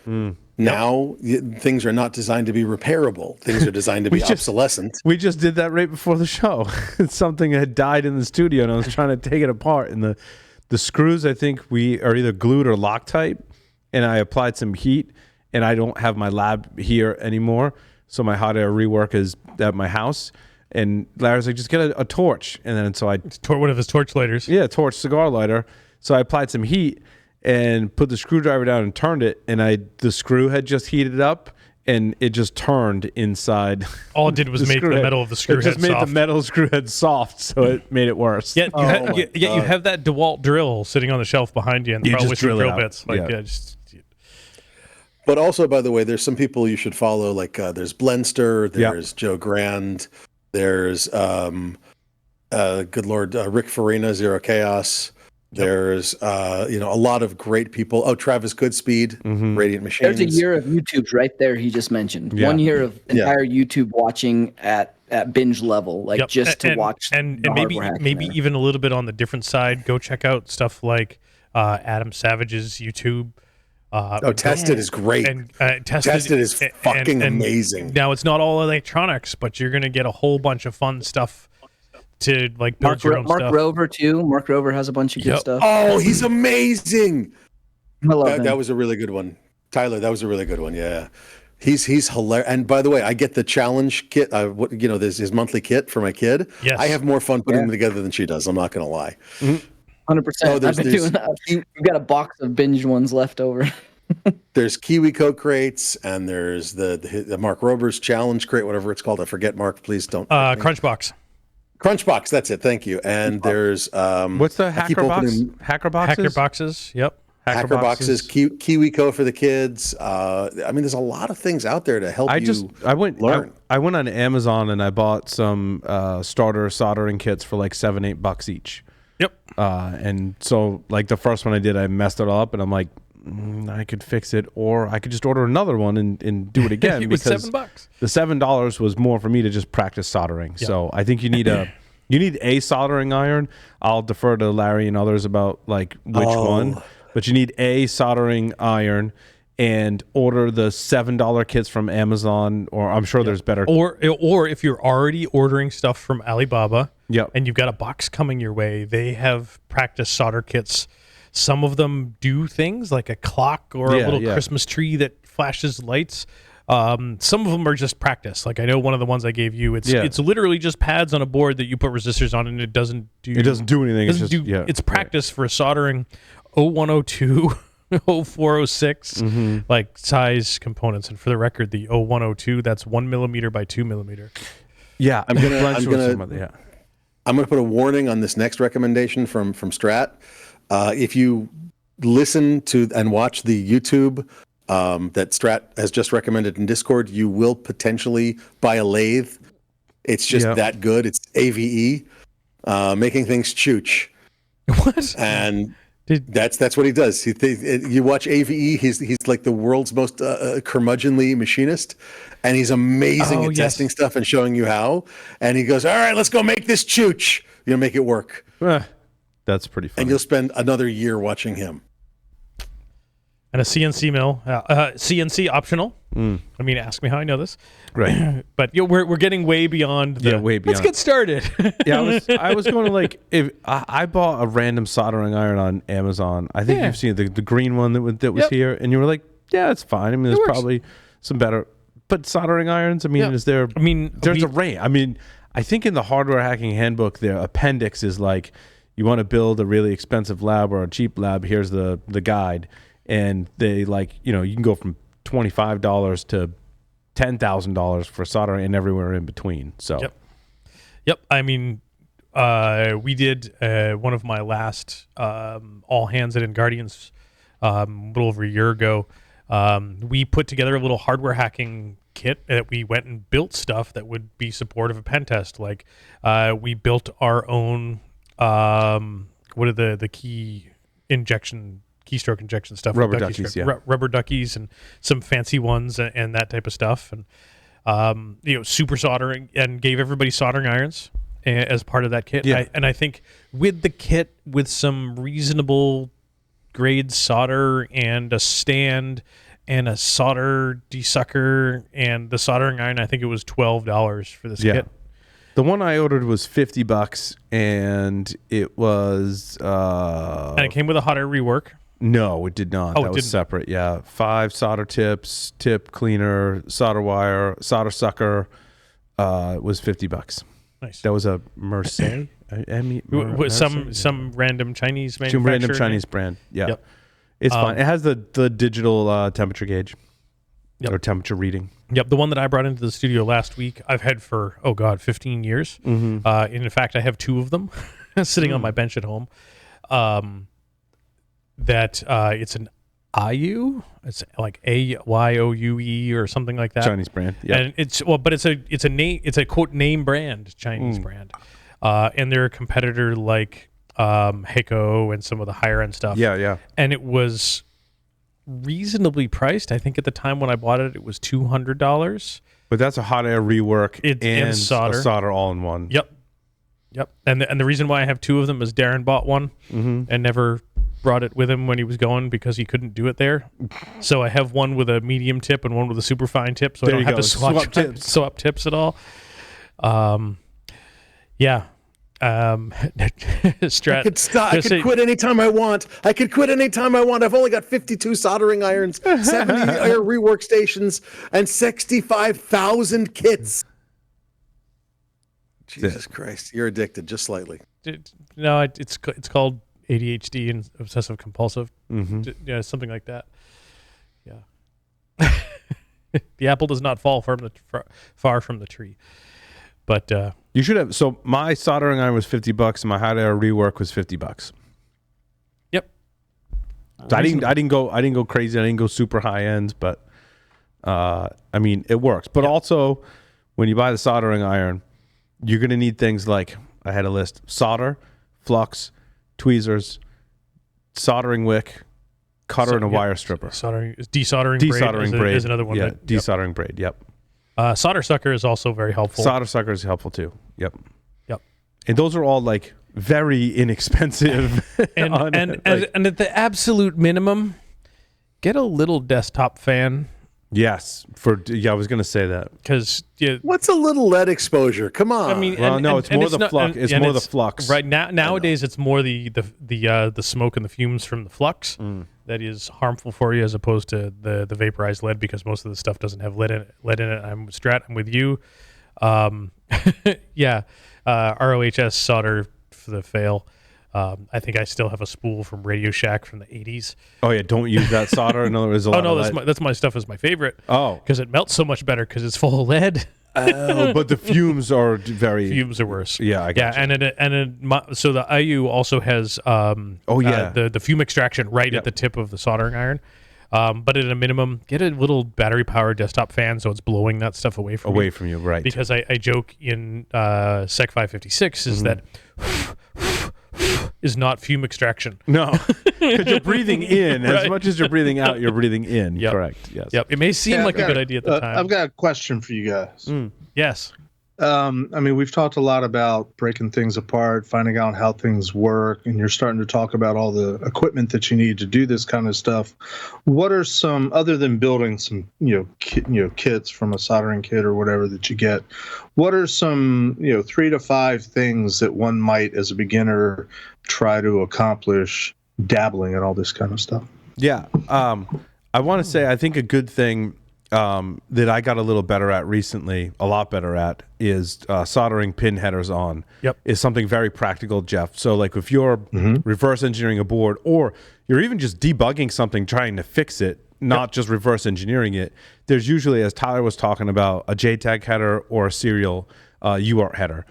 Now, things are not designed to be repairable. Things are designed to be obsolescent. We just did that right before the show. Something had died in the studio, and I was trying to take it apart. And the screws, I think, are either glued or Loctite, and I applied some heat, and I don't have my lab here anymore, so my hot air rework is at my house. And Larry's like, just get a torch. And then so I... one of his torch lighters. Yeah, torch cigar lighter. So I applied some heat and put the screwdriver down and turned it, and the screw had just heated up, and it just turned inside. All it did was make the metal of the screw head soft. It just made the metal screw head soft, so it made it worse. Yet you have that DeWalt drill sitting on the shelf behind you, and probably some drill bits. But also, by the way, there's some people you should follow. There's Blenster, there's Joe Grand, there's good Lord, Rick Farina, Zero Chaos. There's a lot of great people. Oh, Travis Goodspeed, Radiant Machines. There's a year of YouTubes right there he just mentioned. 1 year of entire YouTube watching at binge level, to watch. And maybe even a little bit on the different side. Go check out stuff like Adam Savage's YouTube. Tested is great. And Tested is fucking amazing. Now, it's not all electronics, but you're going to get a whole bunch of fun stuff to build your own stuff. Mark Rover too. Mark Rover has a bunch of good stuff. Oh, he's amazing. I love that was a really good one. Tyler, that was a really good one. Yeah. He's hilarious. And by the way, I get the challenge kit. There's his monthly kit for my kid. Yes. I have more fun putting them together than she does. I'm not going to lie. 100%. I've been doing that. We've got a box of binge ones left over. There's Kiwi Code crates, and there's the Mark Rober's challenge crate, whatever it's called. I forget. Mark, please don't. Crunchbox. Crunchbox, that's it. Thank you. And there's what's the hacker box? Hacker boxes. Hacker boxes. Yep. Hacker boxes. KiwiCo for the kids. There's a lot of things out there to help I went learn. I went on Amazon and I bought some starter soldering kits for $7-8 each. Yep. And so the first one I did, I messed it all up, and I'm like, I could fix it, or I could just order another one and do it again. It was because $7. The $7 was more for me to just practice soldering. Yep. So I think you need You need a soldering iron. I'll defer to Larry and others about like which one. But you need a soldering iron, and order the $7 kits from Amazon, or I'm sure there's better. Or if you're already ordering stuff from Alibaba, and you've got a box coming your way, they have practice solder kits. Some of them do things like a clock or a little Christmas tree that flashes lights. Some of them are just practice. Like I know one of the ones I gave you, it's literally just pads on a board that you put resistors on, and it doesn't do anything. It's practice for soldering 0102, 0406 like size components. And for the record, the 0102, that's 1 millimeter by 2 millimeter. Yeah, I'm gonna put a warning on this next recommendation from Strat. If you listen to and watch the YouTube that Strat has just recommended in Discord, you will potentially buy a lathe. It's just that good. It's AVE, making things chooch. What? And that's what he does. You watch AVE. He's like the world's most curmudgeonly machinist, and he's amazing at testing stuff and showing you how. And he goes, "All right, let's go make this chooch. Make it work." That's pretty funny. And you'll spend another year watching him. And a CNC mill, CNC optional. I mean, ask me how I know this. Right. But we're getting way beyond. Way beyond. Let's get started. I was going to like, if I bought a random soldering iron on Amazon. I think you've seen the green one that was here, and you were like, yeah, it's fine. I mean, there's probably some better, but soldering irons. I mean, is there? I mean, there's a range. I mean, I think in the Hardware Hacking Handbook, the appendix is like, you want to build a really expensive lab or a cheap lab. Here's the guide. And they like, you can go from $25 to $10,000 for soldering and everywhere in between. So, yep. I mean, we did one of my last all hands at Guardians a little over a year ago. We put together a little hardware hacking kit that we went and built stuff that would be supportive of pen test. Like we built our own what are the keystroke injection stuff, rubber duckies, rubber duckies, and some fancy ones and that type of stuff, and super soldering, and gave everybody soldering irons as part of that kit. And I think with the kit, with some reasonable grade solder and a stand and a solder desucker and the soldering iron, I think it was $12 for this kit. The one I ordered was $50, and it was and it came with a hot air rework. No, it did not. That was separate. Yeah, 5 solder tips, tip cleaner, solder wire, solder sucker. It was $50. Nice. That was a Mercer. Some random Chinese manufacturer. Some random Chinese brand. Yeah, yep. It's fine. It has the digital temperature gauge or temperature reading. Yep, the one that I brought into the studio last week, I've had for 15 years. In fact, I have 2 of them sitting on my bench at home. It's an IU. It's like AYOUE or something like that. Chinese brand. Yeah. And it's a name. It's a quote name brand, Chinese brand. And they're a competitor like Heiko and some of the higher end stuff. Yeah. And it was reasonably priced. I think at the time when I bought it, it was $200. But that's a hot air rework and solder. A solder all in one. Yep. And the reason why I have 2 of them is Darren bought one and never brought it with him when he was going because he couldn't do it there. So I have one with a medium tip and one with a super fine tip, so I don't have to swap tips at all. Strat. I could quit anytime I want. I've only got 52 soldering irons, 70 air rework stations, and 65,000 kits. Jesus Christ, you're addicted just slightly. No, it's called ADHD and obsessive compulsive. Something like that. Yeah. The apple does not fall far from the tree. But you should have. So my soldering iron was $50, and my hot air rework was $50. Yep. So I didn't go crazy. I didn't go super high end, but I mean it works. But also, when you buy the soldering iron, you're gonna need things like, I had a list: solder, flux, tweezers, soldering wick, cutter, and a wire stripper. Desoldering braid is another one. Yeah, desoldering braid. Yep. Solder sucker is also very helpful. Solder sucker is helpful too. Yep. And those are all like very inexpensive. And at the absolute minimum, get a little desktop fan. Yes, I was going to say that Because What's a little LED exposure? Come on. I mean, it's more the flux. It's more the flux. Right nowadays, it's more the smoke and the fumes from the flux that is harmful for you, as opposed to the vaporized lead, because most of the stuff doesn't have lead in it. I'm with you. ROHS solder for the fail. I think I still have a spool from Radio Shack from the 80s. Oh yeah, don't use that solder. In other words, that's my stuff is my favorite. Oh, because it melts so much better because it's full of lead. But the fumes are fumes are worse. Yeah, I got you. So the IU also has the fume extraction right at the tip of the soldering iron. But at a minimum, get a little battery powered desktop fan so it's blowing that stuff away from you, right? Because I joke in Sec 556 is that is not fume extraction. No, because you're breathing in as much as you're breathing out. You're breathing in. Yep. Correct. Yes. Yep. It may seem like a good idea at the time. I've got a question for you guys. Yes. I mean, we've talked a lot about breaking things apart, finding out how things work, and you're starting to talk about all the equipment that you need to do this kind of stuff. What are some, other than building some, kits from a soldering kit or whatever that you get, what are some, 3 to 5 things that one might, as a beginner, try to accomplish dabbling in all this kind of stuff? Yeah. I want to say, I think a good thing that I got a little better at recently, a lot better at, is soldering pin headers on. Yep. Is something very practical, Jeff. So like if you're reverse engineering a board, or you're even just debugging something, trying to fix it, not just reverse engineering it, there's usually, as Tyler was talking about, a JTAG header or a serial UART header.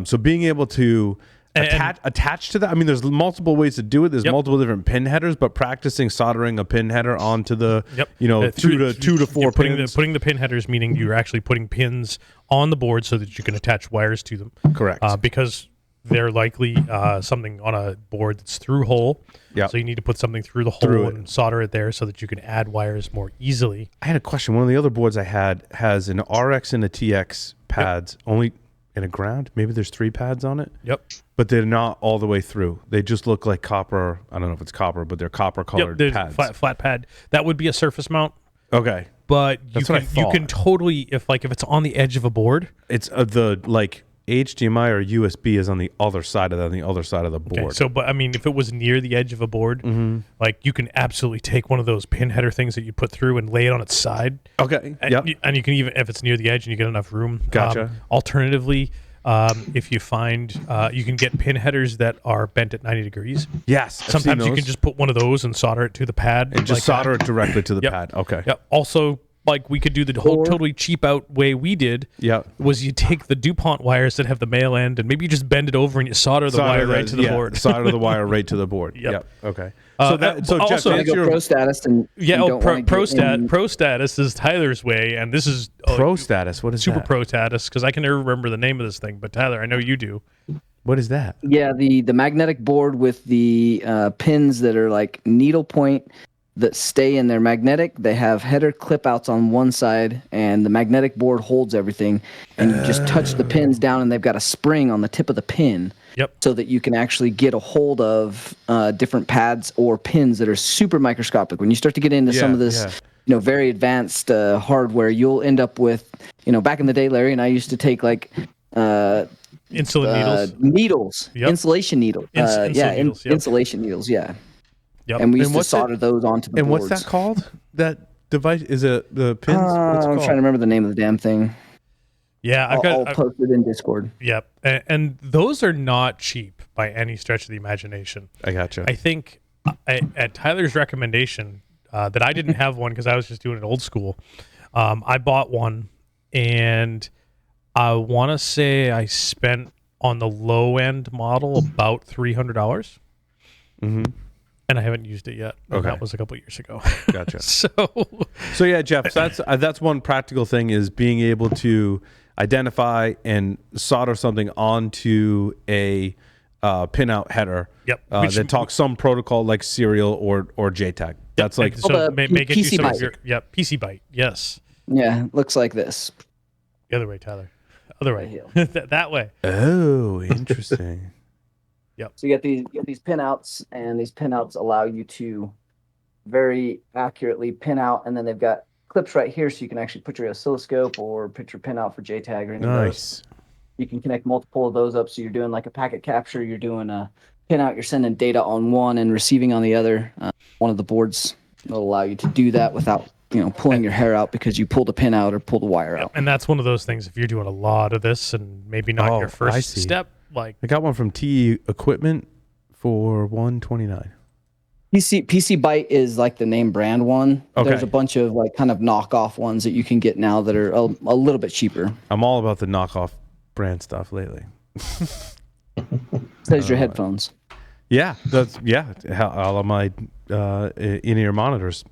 So being able to attach to that. I mean, there's multiple ways to do it. There's multiple different pin headers, but practicing soldering a pin header onto the, 2 to 4 pins. Putting the pin headers, meaning you're actually putting pins on the board so that you can attach wires to them. Correct. Because they're likely something on a board that's through hole. Yep. So you need to put something through the hole and solder it there so that you can add wires more easily. I had a question. One of the other boards I had has an RX and a TX pads, only in a ground. Maybe there's 3 pads on it. Yep. But they're not all the way through. They just look like copper. I don't know if it's copper, but they're copper colored pads. Flat pad. That would be a surface mount. Okay. But you That's can totally, if it's on the edge of a board. It's the HDMI or USB is on the other side of the board. Okay, so, but I mean, if it was near the edge of a board, you can absolutely take one of those pin header things that you put through and lay it on its side. Okay. And you can even, if it's near the edge and you get enough room. Gotcha. Alternatively, if you find, you can get pin headers that are bent at 90 degrees. Yes. Sometimes you can just put one of those and solder it to the pad. And just solder it directly to the pad. Okay. Yeah. Also, we could do the whole totally cheap out way we did. Yeah. Was you take the DuPont wires that have the male end and maybe you just bend it over and you solder the wire right to the board. Solder the wire right to the board. Yep. Okay. So Jeff, also go pro status and pro status is Tyler's way, and this is pro status. What is super that? Pro status? Because I can never remember the name of this thing, but Tyler, I know you do. What is that? Yeah, the magnetic board with the pins that are like needlepoint that stay in their magnetic. They have header clip outs on one side, and the magnetic board holds everything. And you just touch the pins down, and they've got a spring on the tip of the pin. Yep. So that you can actually get a hold of different pads or pins that are super microscopic. When you start to get into some of this, very advanced hardware, you'll end up with, back in the day, Larry and I used to take insulin needles, yep. insulation needles. Insulation needles. Yeah. Yep. And we used to solder those onto the boards. And what's that called? That device? Is it the pins? What's it I'm called? trying to remember the name of the damn thing. Yeah, I'll post it in Discord. Yep. And those are not cheap by any stretch of the imagination. I gotcha. I think at Tyler's recommendation, that I didn't have one because I was just doing it old school. I bought one, and I want to say I spent on the low end model about $300. And I haven't used it yet. Okay. That was a couple years ago. Gotcha. So yeah, Jeff, that's one practical thing, is being able to identify and solder something onto a pinout header. Yep. That talks some protocol like serial or JTAG. That's like so make it PC PC Byte. Yes. Yeah, looks like this. The other way, Tyler. other way. That way. Oh, interesting. So you get these pinouts, and these pinouts allow you to very accurately pin out, and then they've got clips right here, so you can actually put your oscilloscope or put your pinout for JTAG or any of those. Nice. You can connect multiple of those up, so you're doing like a packet capture, you're doing a pinout, you're sending data on one and receiving on the other. One of the boards will allow you to do that without pulling your hair out because you pulled a pin out or pulled a wire out. And that's one of those things, if you're doing a lot of this and maybe not your first step, like I got one from TE Equipment for $129. PC Byte is like the name brand one. Okay. There's a bunch of like kind of knockoff ones that you can get now that are a little bit cheaper. I'm all about the knockoff brand stuff lately. Says your headphones. Yeah, all of my in-ear monitors.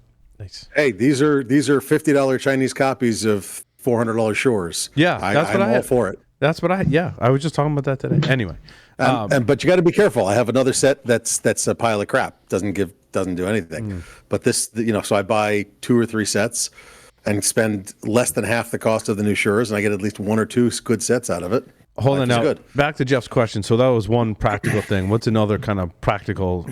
nice. Hey, these are $50 Chinese copies of $400 Shores. Yeah, that's what I'm I all for it. That's what I was just talking about that today. Anyway, but you got to be careful. I have another set that's a pile of crap. Doesn't do anything. But this, so I buy 2 or 3 sets and spend less than half the cost of the new Shures, and I get at least 1 or 2 good sets out of it. hold on now. Good. Back to Jeff's question. So that was one practical thing. What's another kind of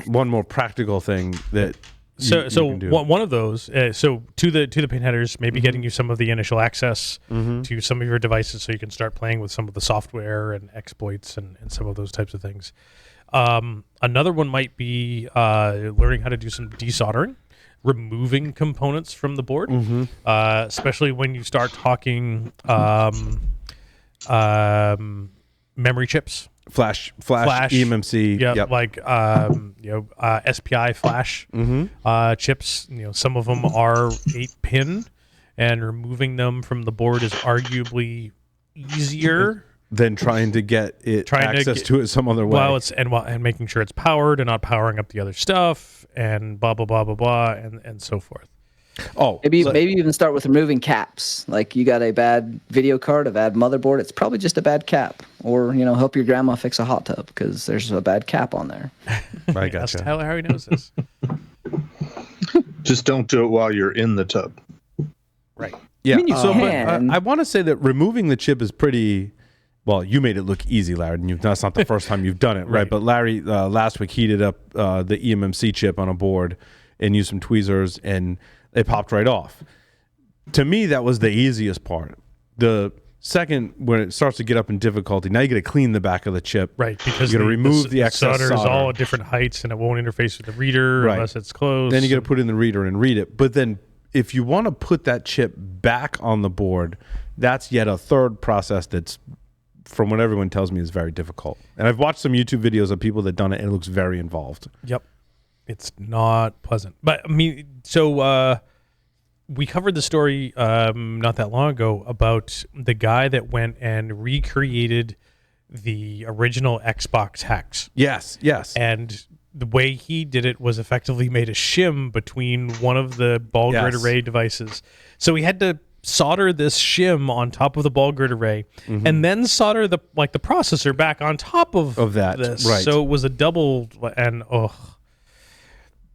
one more practical thing that you can do? One of those. So to the pin headers, maybe getting you some of the initial access to some of your devices, so you can start playing with some of the software and exploits and some of those types of things. Another one might be learning how to do some desoldering, removing components from the board, especially when you start talking memory chips. Flash, eMMC, like SPI flash chips. Some of them are 8-pin, and removing them from the board is arguably easier than trying to get access to it some other way. Well, and making sure it's powered and not powering up the other stuff, and blah blah blah blah blah, and so forth. Maybe even start with removing caps. Like you got a bad video card, a bad motherboard. It's probably just a bad cap, or help your grandma fix a hot tub because there's a bad cap on there. I gotcha. That's how Harry knows this. Just don't do it while you're in the tub. Right. Yeah. I mean, you can. But I want to say that removing the chip is pretty. Well, you made it look easy, Larry, and that's not the first time you've done it, right? But Larry last week heated up the eMMC chip on a board and used some tweezers, and they popped right off. To me, that was the easiest part. The second, when it starts to get up in difficulty, now you got to clean the back of the chip. Right, because you got to remove the excess solder is solder. all at different heights, and it won't interface with the reader unless it's closed. Then you got to put it in the reader and read it. But then if you want to put that chip back on the board, that's yet a third process that's, from what everyone tells me, is very difficult. And I've watched some YouTube videos of people that done it, and it looks very involved. Yep. It's not pleasant. But, I mean, so we covered the story not that long ago about the guy that went and recreated the original Xbox hex. Yes. And the way he did it was effectively made a shim between one of the ball grid array devices. So he had to solder this shim on top of the ball grid array and then solder the processor back on top of that. This. Right. So it was a double, and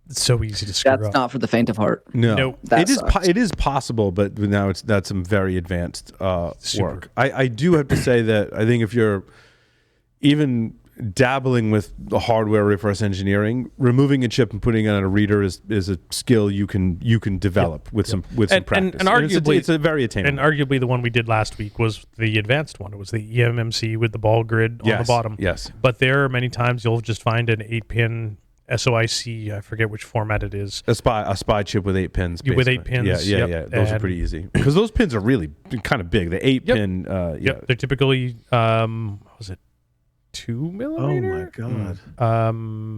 it's so easy to screw up. That's not for the faint of heart. No. It is possible, but now that's some very advanced work. I do have to say that I think if you're even dabbling with the hardware reverse engineering, removing a chip and putting it on a reader is a skill you can develop with some practice. And arguably, it's a very attainable. And arguably, the one we did last week was the advanced one. It was the eMMC with the ball grid on the bottom. Yes. But there are many times you'll just find an 8-pin SOIC. I forget which format it is. A spy chip with 8 pins. With basically. 8 pins. Yeah. Those are pretty easy because those pins are really kind of big. The 8-pin. They're typically was it 2 millimeter? Oh my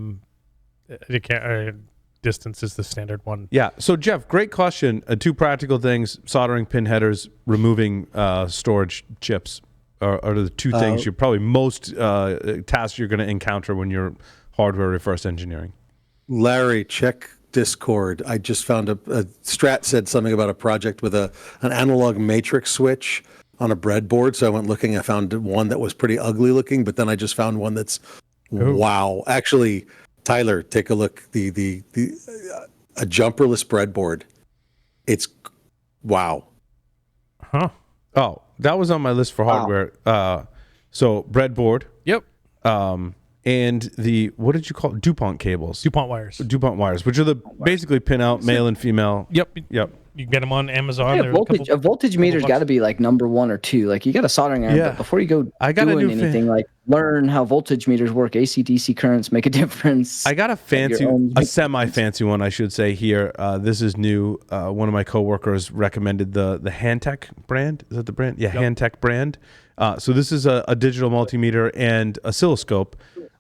god. Distance is the standard one. Yeah. So Jeff, great question. 2 practical things: soldering pin headers, removing storage chips, are the 2 things you're probably most tasks you're going to encounter when you're hardware reverse engineering. Larry, check Discord. I just found a Strat said something about a project with an analog matrix switch on a breadboard. So I went looking. I found one that was pretty ugly looking, but then I just found one that's wow. Actually, Tyler, take a look. The a jumperless breadboard. It's wow. Huh. Oh, That was on my list for hardware. So breadboard. Yep. And the, what did you call it? DuPont cables. DuPont wires. DuPont wires, which are the basically pinout male and female. Yep. Yep. You can get them on Amazon. Yeah, a voltage meter's got to be like number 1 or 2. Like you got a soldering iron, but before you go doing anything, like learn how voltage meters work. AC/DC currents make a difference. I got a semi-fancy one, I should say here. This is new. One of my coworkers recommended the Handtech brand. Is that the brand? Yeah, Handtech brand. So this is a digital multimeter and oscilloscope.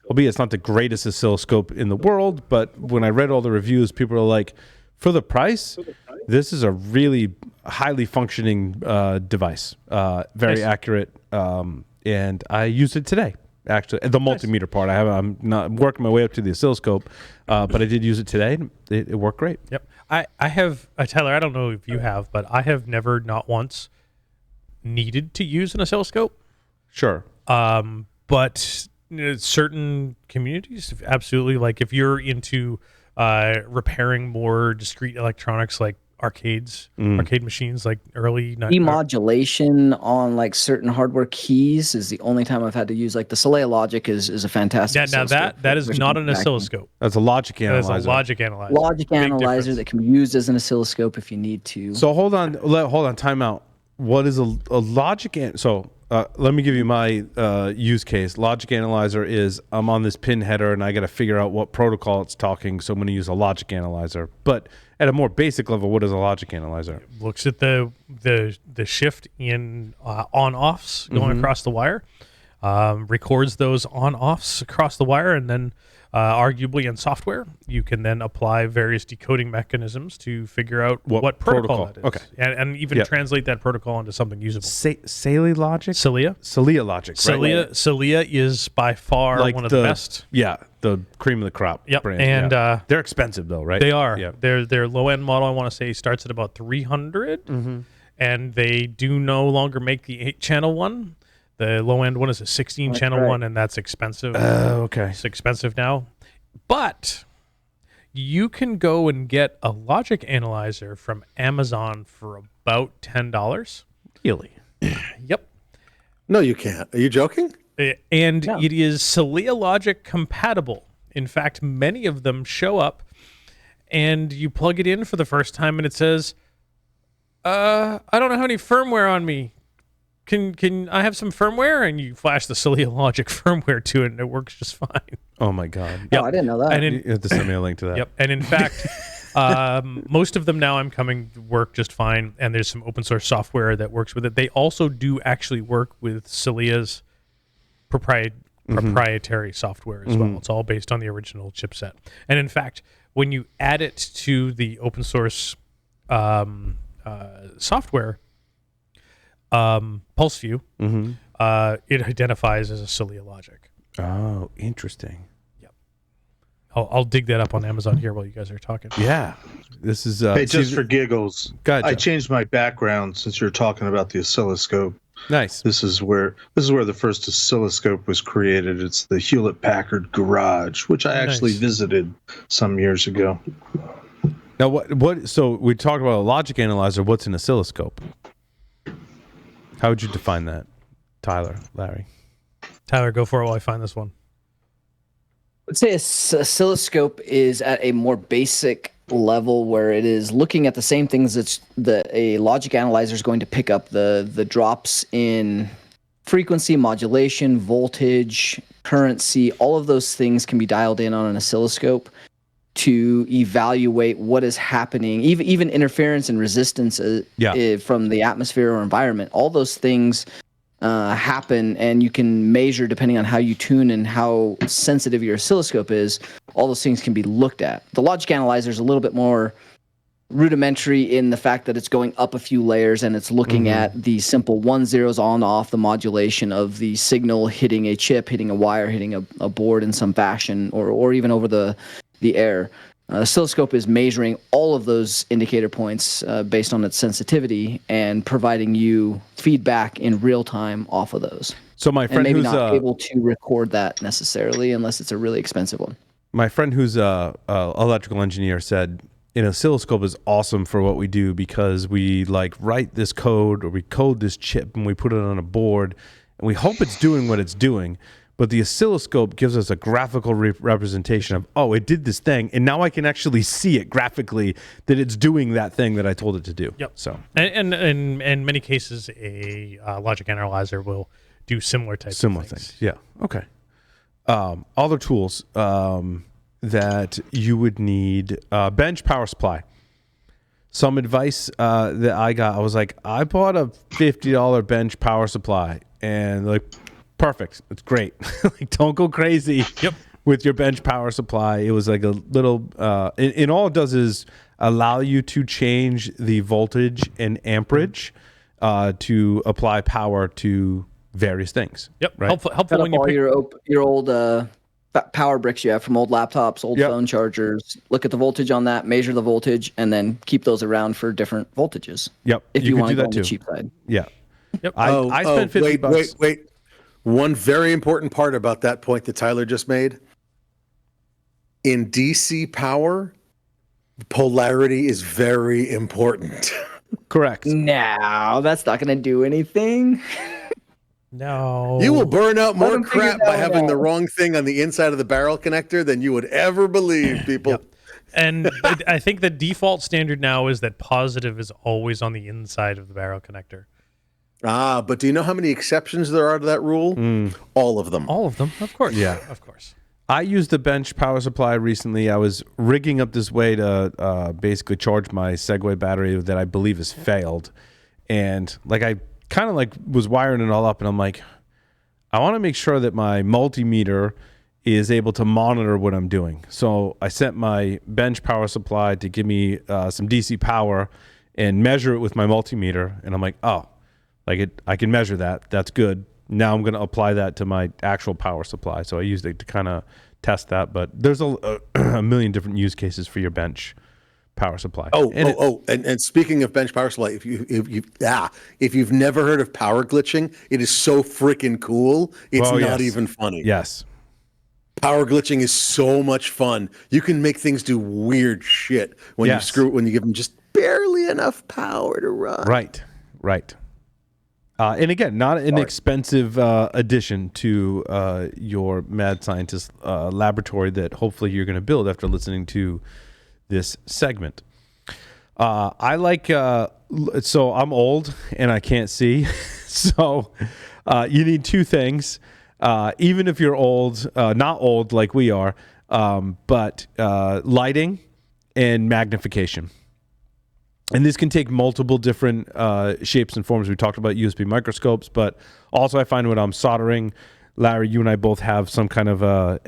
Albeit it's not the greatest oscilloscope in the world, but when I read all the reviews, people are like, for the price, this is a really highly functioning device. Very accurate, and I used it today. Actually, the multimeter part. I'm not working my way up to the oscilloscope, but I did use it today. It worked great. Yep. I have Tyler. I don't know if you have, but I have never, not once, needed to use an oscilloscope. Sure. But certain communities, absolutely. Like if you're into repairing more discrete electronics, like arcade machines, like early demodulation on like certain hardware keys is the only time I've had to use. Like the Soleil Logic is a fantastic. Now that is not an oscilloscope. That's a logic analyzer. That's a logic analyzer. Logic analyzer that can be used as an oscilloscope if you need to. So hold on, time out. What is a logic? Let me give you my use case. Logic analyzer is I'm on this pin header and I got to figure out what protocol it's talking. So I'm going to use a logic analyzer. But at a more basic level, what is a logic analyzer? Looks at the shift in on-offs going across the wire, records those on-offs across the wire, and then arguably in software, you can then apply various decoding mechanisms to figure out what protocol that is. Okay. And even translate that protocol into something usable. Celia Logic? Celia Logic, right? Celia is by far like one of the best. Yeah, the cream of the crop brand. And they're expensive though, right? They are. Yeah. Their low-end model, I want to say, starts at about 300, and they do no longer make the 8-channel one. The low-end one is a 16-channel one, and that's expensive. Okay. It's expensive now. But you can go and get a logic analyzer from Amazon for about $10. Really? Yep. No, you can't. Are you joking? And it is Celia Logic compatible. In fact, many of them show up, and you plug it in for the first time, and it says, I don't have any firmware on me. Can I have some firmware? And you flash the Celia Logic firmware to it, and it works just fine. Oh my God! Yep. Oh, I didn't know that. You have to send me a link to that. Yep. And in fact, most of them now I'm coming to work just fine, and there's some open source software that works with it. They also do actually work with Celia's proprietary software as well. It's all based on the original chipset. And in fact, when you add it to the open source software, PulseView, it identifies as a Celia Logic. Oh, interesting. Yep. I'll dig that up on Amazon here while you guys are talking. Yeah. This is hey, just for giggles. Gotcha. I changed my background since you're talking about the oscilloscope. Nice. This is where the first oscilloscope was created. It's the Hewlett-Packard Garage, which I actually visited some years ago. Now, what? So we talked about a logic analyzer. What's an oscilloscope? How would you define that, Larry? Tyler, go for it while I find this one. I would say oscilloscope is at a more basic level where it is looking at the same things that a logic analyzer is going to pick up the drops in frequency, modulation, voltage, currency. All of those things can be dialed in on an oscilloscope to evaluate what is happening, even interference and resistance from the atmosphere or environment. All those things happen, and you can measure depending on how you tune and how sensitive your oscilloscope is. All those things can be looked at. The logic analyzer is a little bit more rudimentary in the fact that it's going up a few layers and it's looking at the simple 1-0s on off, the modulation of the signal hitting a chip, hitting a wire, hitting a board in some fashion, or even over the air. Oscilloscope is measuring all of those indicator points based on its sensitivity and providing you feedback in real time off of those. So my friend maybe who's not able to record that necessarily unless it's a really expensive one. My friend who's a electrical engineer said an oscilloscope is awesome for what we do because we like write this code or we code this chip and we put it on a board and we hope it's doing what it's doing. But the oscilloscope gives us a graphical representation of, oh, it did this thing, and now I can actually see it graphically that it's doing that thing that I told it to do. Yep. So, and in many cases, a logic analyzer will do similar types of things. Yeah. Okay. Other tools that you would need: bench power supply. Some advice that I got, I was like, I bought a $50 bench power supply, and like. Perfect. It's great. Like, don't go crazy with your bench power supply. It was like a little, and all it does is allow you to change the voltage and amperage to apply power to various things. Yep. Right? Helpful when you pick your old power bricks you have from old laptops, old phone chargers. Look at the voltage on that, measure the voltage, and then keep those around for different voltages. Yep. If you want to do go that on too. the cheap side. Yeah. Yep. I spent $50. Wait. One very important part about that point that Tyler just made. In DC power, polarity is very important. Correct. No, that's not going to do anything. No. You will burn out more them figure crap that by having the out. wrong thing on the inside of the barrel connector than you would ever believe, people. Yep. And I think the default standard now is that positive is always on the inside of the barrel connector. But do you know how many exceptions there are to that rule? All of them. All of them, of course. Yeah. Of course. I used the bench power supply recently. I was rigging up this way to basically charge my Segway battery that I believe has failed. And like I kind of like was wiring it all up, and I'm like, I want to make sure that my multimeter is able to monitor what I'm doing. So I sent my bench power supply to give me some DC power and measure it with my multimeter. And I'm like, oh, I can measure that. That's good. Now I'm going to apply that to my actual power supply. So I used it to kind of test that. But there's a million different use cases for your bench power supply. And speaking of bench power supply, if you've never heard of power glitching, it is so freaking cool. It's not even funny. Yes. Power glitching is so much fun. You can make things do weird shit when you give them just barely enough power to run. Right. And again, not an expensive addition to your mad scientist laboratory that hopefully you're going to build after listening to this segment. I like, so I'm old and I can't see. So you need two things. Even if you're old, not old like we are, but lighting and magnification. And this can take multiple different shapes and forms. We talked about USB microscopes, but also I find when I'm soldering, Larry, you and I both have some kind of a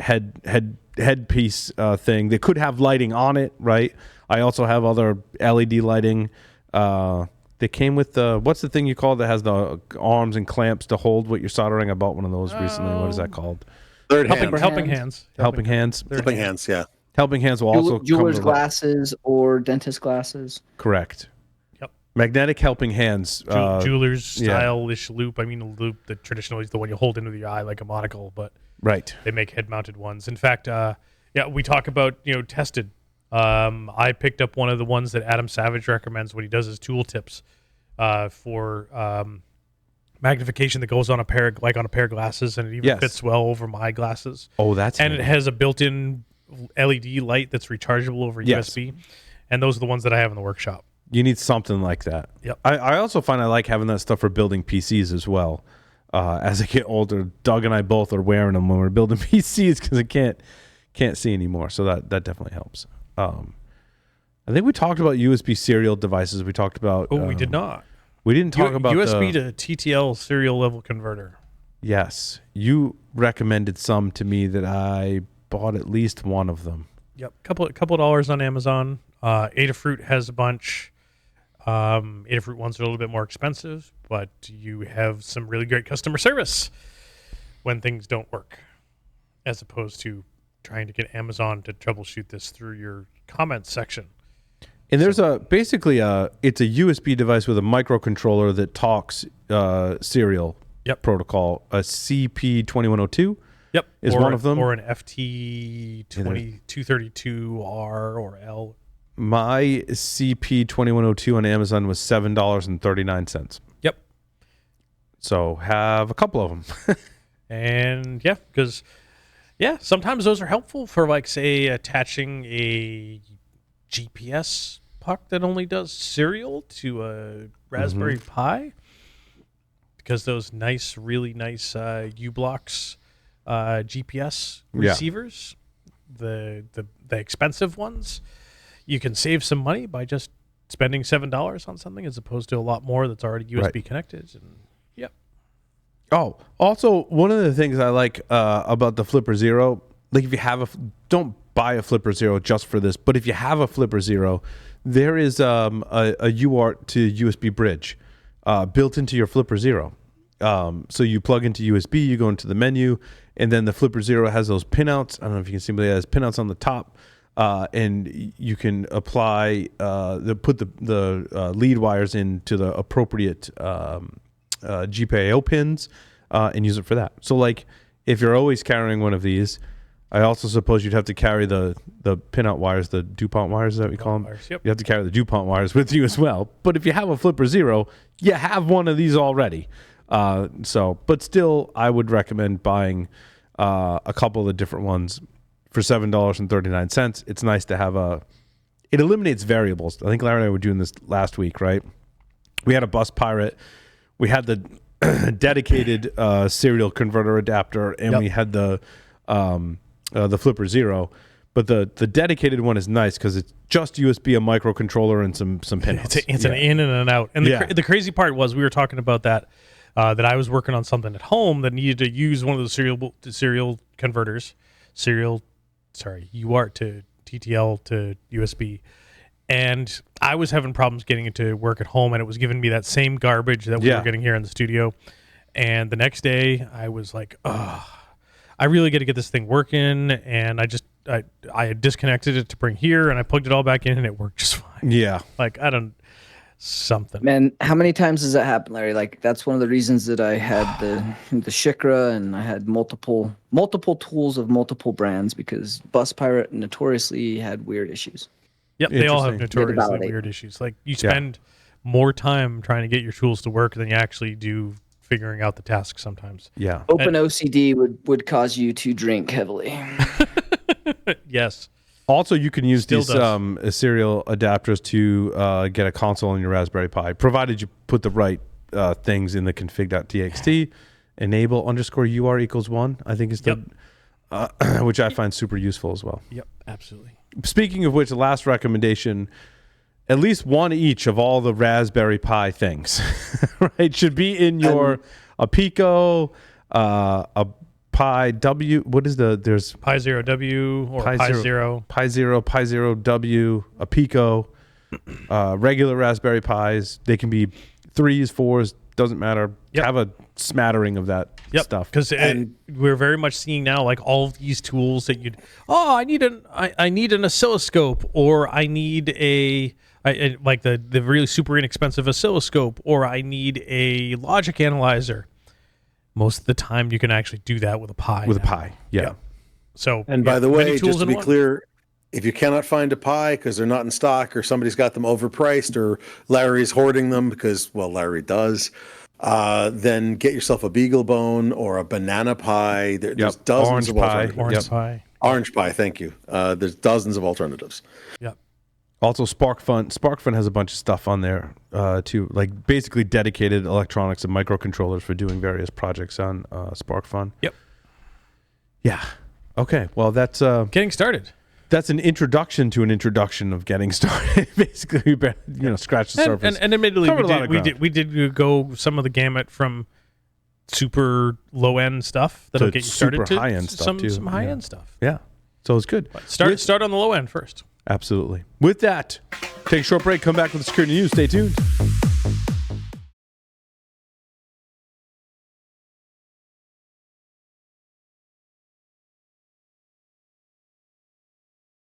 headpiece thing that could have lighting on it, right? I also have other LED lighting. They came with what's the thing you call it that has the arms and clamps to hold what you're soldering? I bought one of those recently. What is that called? Helping hands. Helping hands, yeah. Helping hands will also jeweler's come glasses or dentist glasses. Correct. Yep. Magnetic helping hands. Jeweler's style-ish loop. I mean, a loop that traditionally is the one you hold into the eye like a monocle, but they make head-mounted ones. In fact, we talk about tested. I picked up one of the ones that Adam Savage recommends when he does his tool tips for magnification that goes on a pair of glasses, and it even fits well over my glasses. Oh, that's and it has a built-in LED light that's rechargeable over USB, and those are the ones that I have in the workshop. You need something like that. Yep. I also find I like having that stuff for building PCs as well. As I get older, Doug and I both are wearing them when we're building PCs because I can't see anymore. So that definitely helps. I think we talked about USB serial devices. We talked about. We did not. We didn't talk about USB to TTL serial level converter. Yes, you recommended some to me that I bought at least one of them. Yep, couple of dollars on Amazon. Adafruit has a bunch. Adafruit ones are a little bit more expensive, but you have some really great customer service when things don't work, as opposed to trying to get Amazon to troubleshoot this through your comments section. And there's it's a USB device with a microcontroller that talks serial protocol, a CP2102. Yep, is one of them, or an FT2232R or L. My CP2102 on Amazon was $7.39. Yep. So have a couple of them. And yeah, because sometimes those are helpful for, like, say, attaching a GPS puck that only does serial to a Raspberry Pi, because those really nice U-Blocks GPS receivers, the expensive ones, you can save some money by just spending $7 on something as opposed to a lot more that's already USB connected. And Oh, also, one of the things I like about the Flipper Zero, like if you have don't buy a Flipper Zero just for this, but if you have a Flipper Zero, there is a UART to USB bridge built into your Flipper Zero. So you plug into USB, you go into the menu, and then the Flipper Zero has those pinouts. I don't know if you can see, but it has pinouts on the top, and you can apply put the lead wires into the appropriate GPIO pins and use it for that. So, like, if you're always carrying one of these, I also suppose you'd have to carry the pinout wires, the DuPont wires, is that what we call them? Wires, yep. You have to carry the DuPont wires with you as well. But if you have a Flipper Zero, you have one of these already. But still, I would recommend buying a couple of the different ones for $7.39. It's nice to have it eliminates variables. I think Larry and I were doing this last week, right? We had a Bus Pirate. We had the dedicated serial converter adapter, and we had the Flipper Zero. But the dedicated one is nice because it's just USB, a microcontroller, and some pinouts. It's an in and an out. And the crazy part was, we were talking about that I was working on something at home that needed to use one of the serial converters, UART to TTL to USB. And I was having problems getting it to work at home, and it was giving me that same garbage that we were getting here in the studio. And the next day, I was like, I really got to get this thing working. And I had disconnected it to bring here, and I plugged it all back in, and it worked just fine. Yeah. Like, something. Man, how many times does that happen, Larry? Like, that's one of the reasons that I had the Shikra, and I had multiple tools of multiple brands, because Bus Pirate notoriously had weird issues. Yep, they all have notoriously weird issues. Like, you spend more time trying to get your tools to work than you actually do figuring out the task sometimes. Yeah. Open OCD would cause you to drink heavily. Yes. Also, you can use these serial adapters to get a console on your Raspberry Pi, provided you put the right things in the config.txt. Enable _UR equals 1, I think is the which I find super useful as well. Yep, absolutely. Speaking of which, the last recommendation, at least one each of all the Raspberry Pi things, right, should be in your a Pico, a Pi W. What is there's Pi Zero W or Pi Zero, Pi Zero W, a Pico, regular Raspberry Pis. They can be 3s, 4s, doesn't matter. Yep. Have a smattering of that stuff. Because we're very much seeing now, like, all of these tools that I need an oscilloscope, or I need like the really super inexpensive oscilloscope, or I need a logic analyzer. Most of the time, you can actually do that with a Pi. With a Pi, yeah. So, and by the way, just to be clear, if you cannot find a Pi because they're not in stock, or somebody's got them overpriced, or Larry's hoarding them because, well, Larry does, then get yourself a BeagleBone or a Banana Pi. There's dozens of alternatives. Orange Pi, thank you. There's dozens of alternatives. Yep. Also, SparkFun has a bunch of stuff on there too, like basically dedicated electronics and microcontrollers for doing various projects on SparkFun. Yep. Yeah. Okay. Well, that's getting started. That's an introduction to an introduction of getting started. Basically, we scratch the surface. And admittedly, we did go some of the gamut from super low end stuff that'll get you started to high end stuff too. Some high end stuff. Yeah. So it's good. Start on the low end first. Absolutely. With that, take a short break. Come back with the security news. Stay tuned.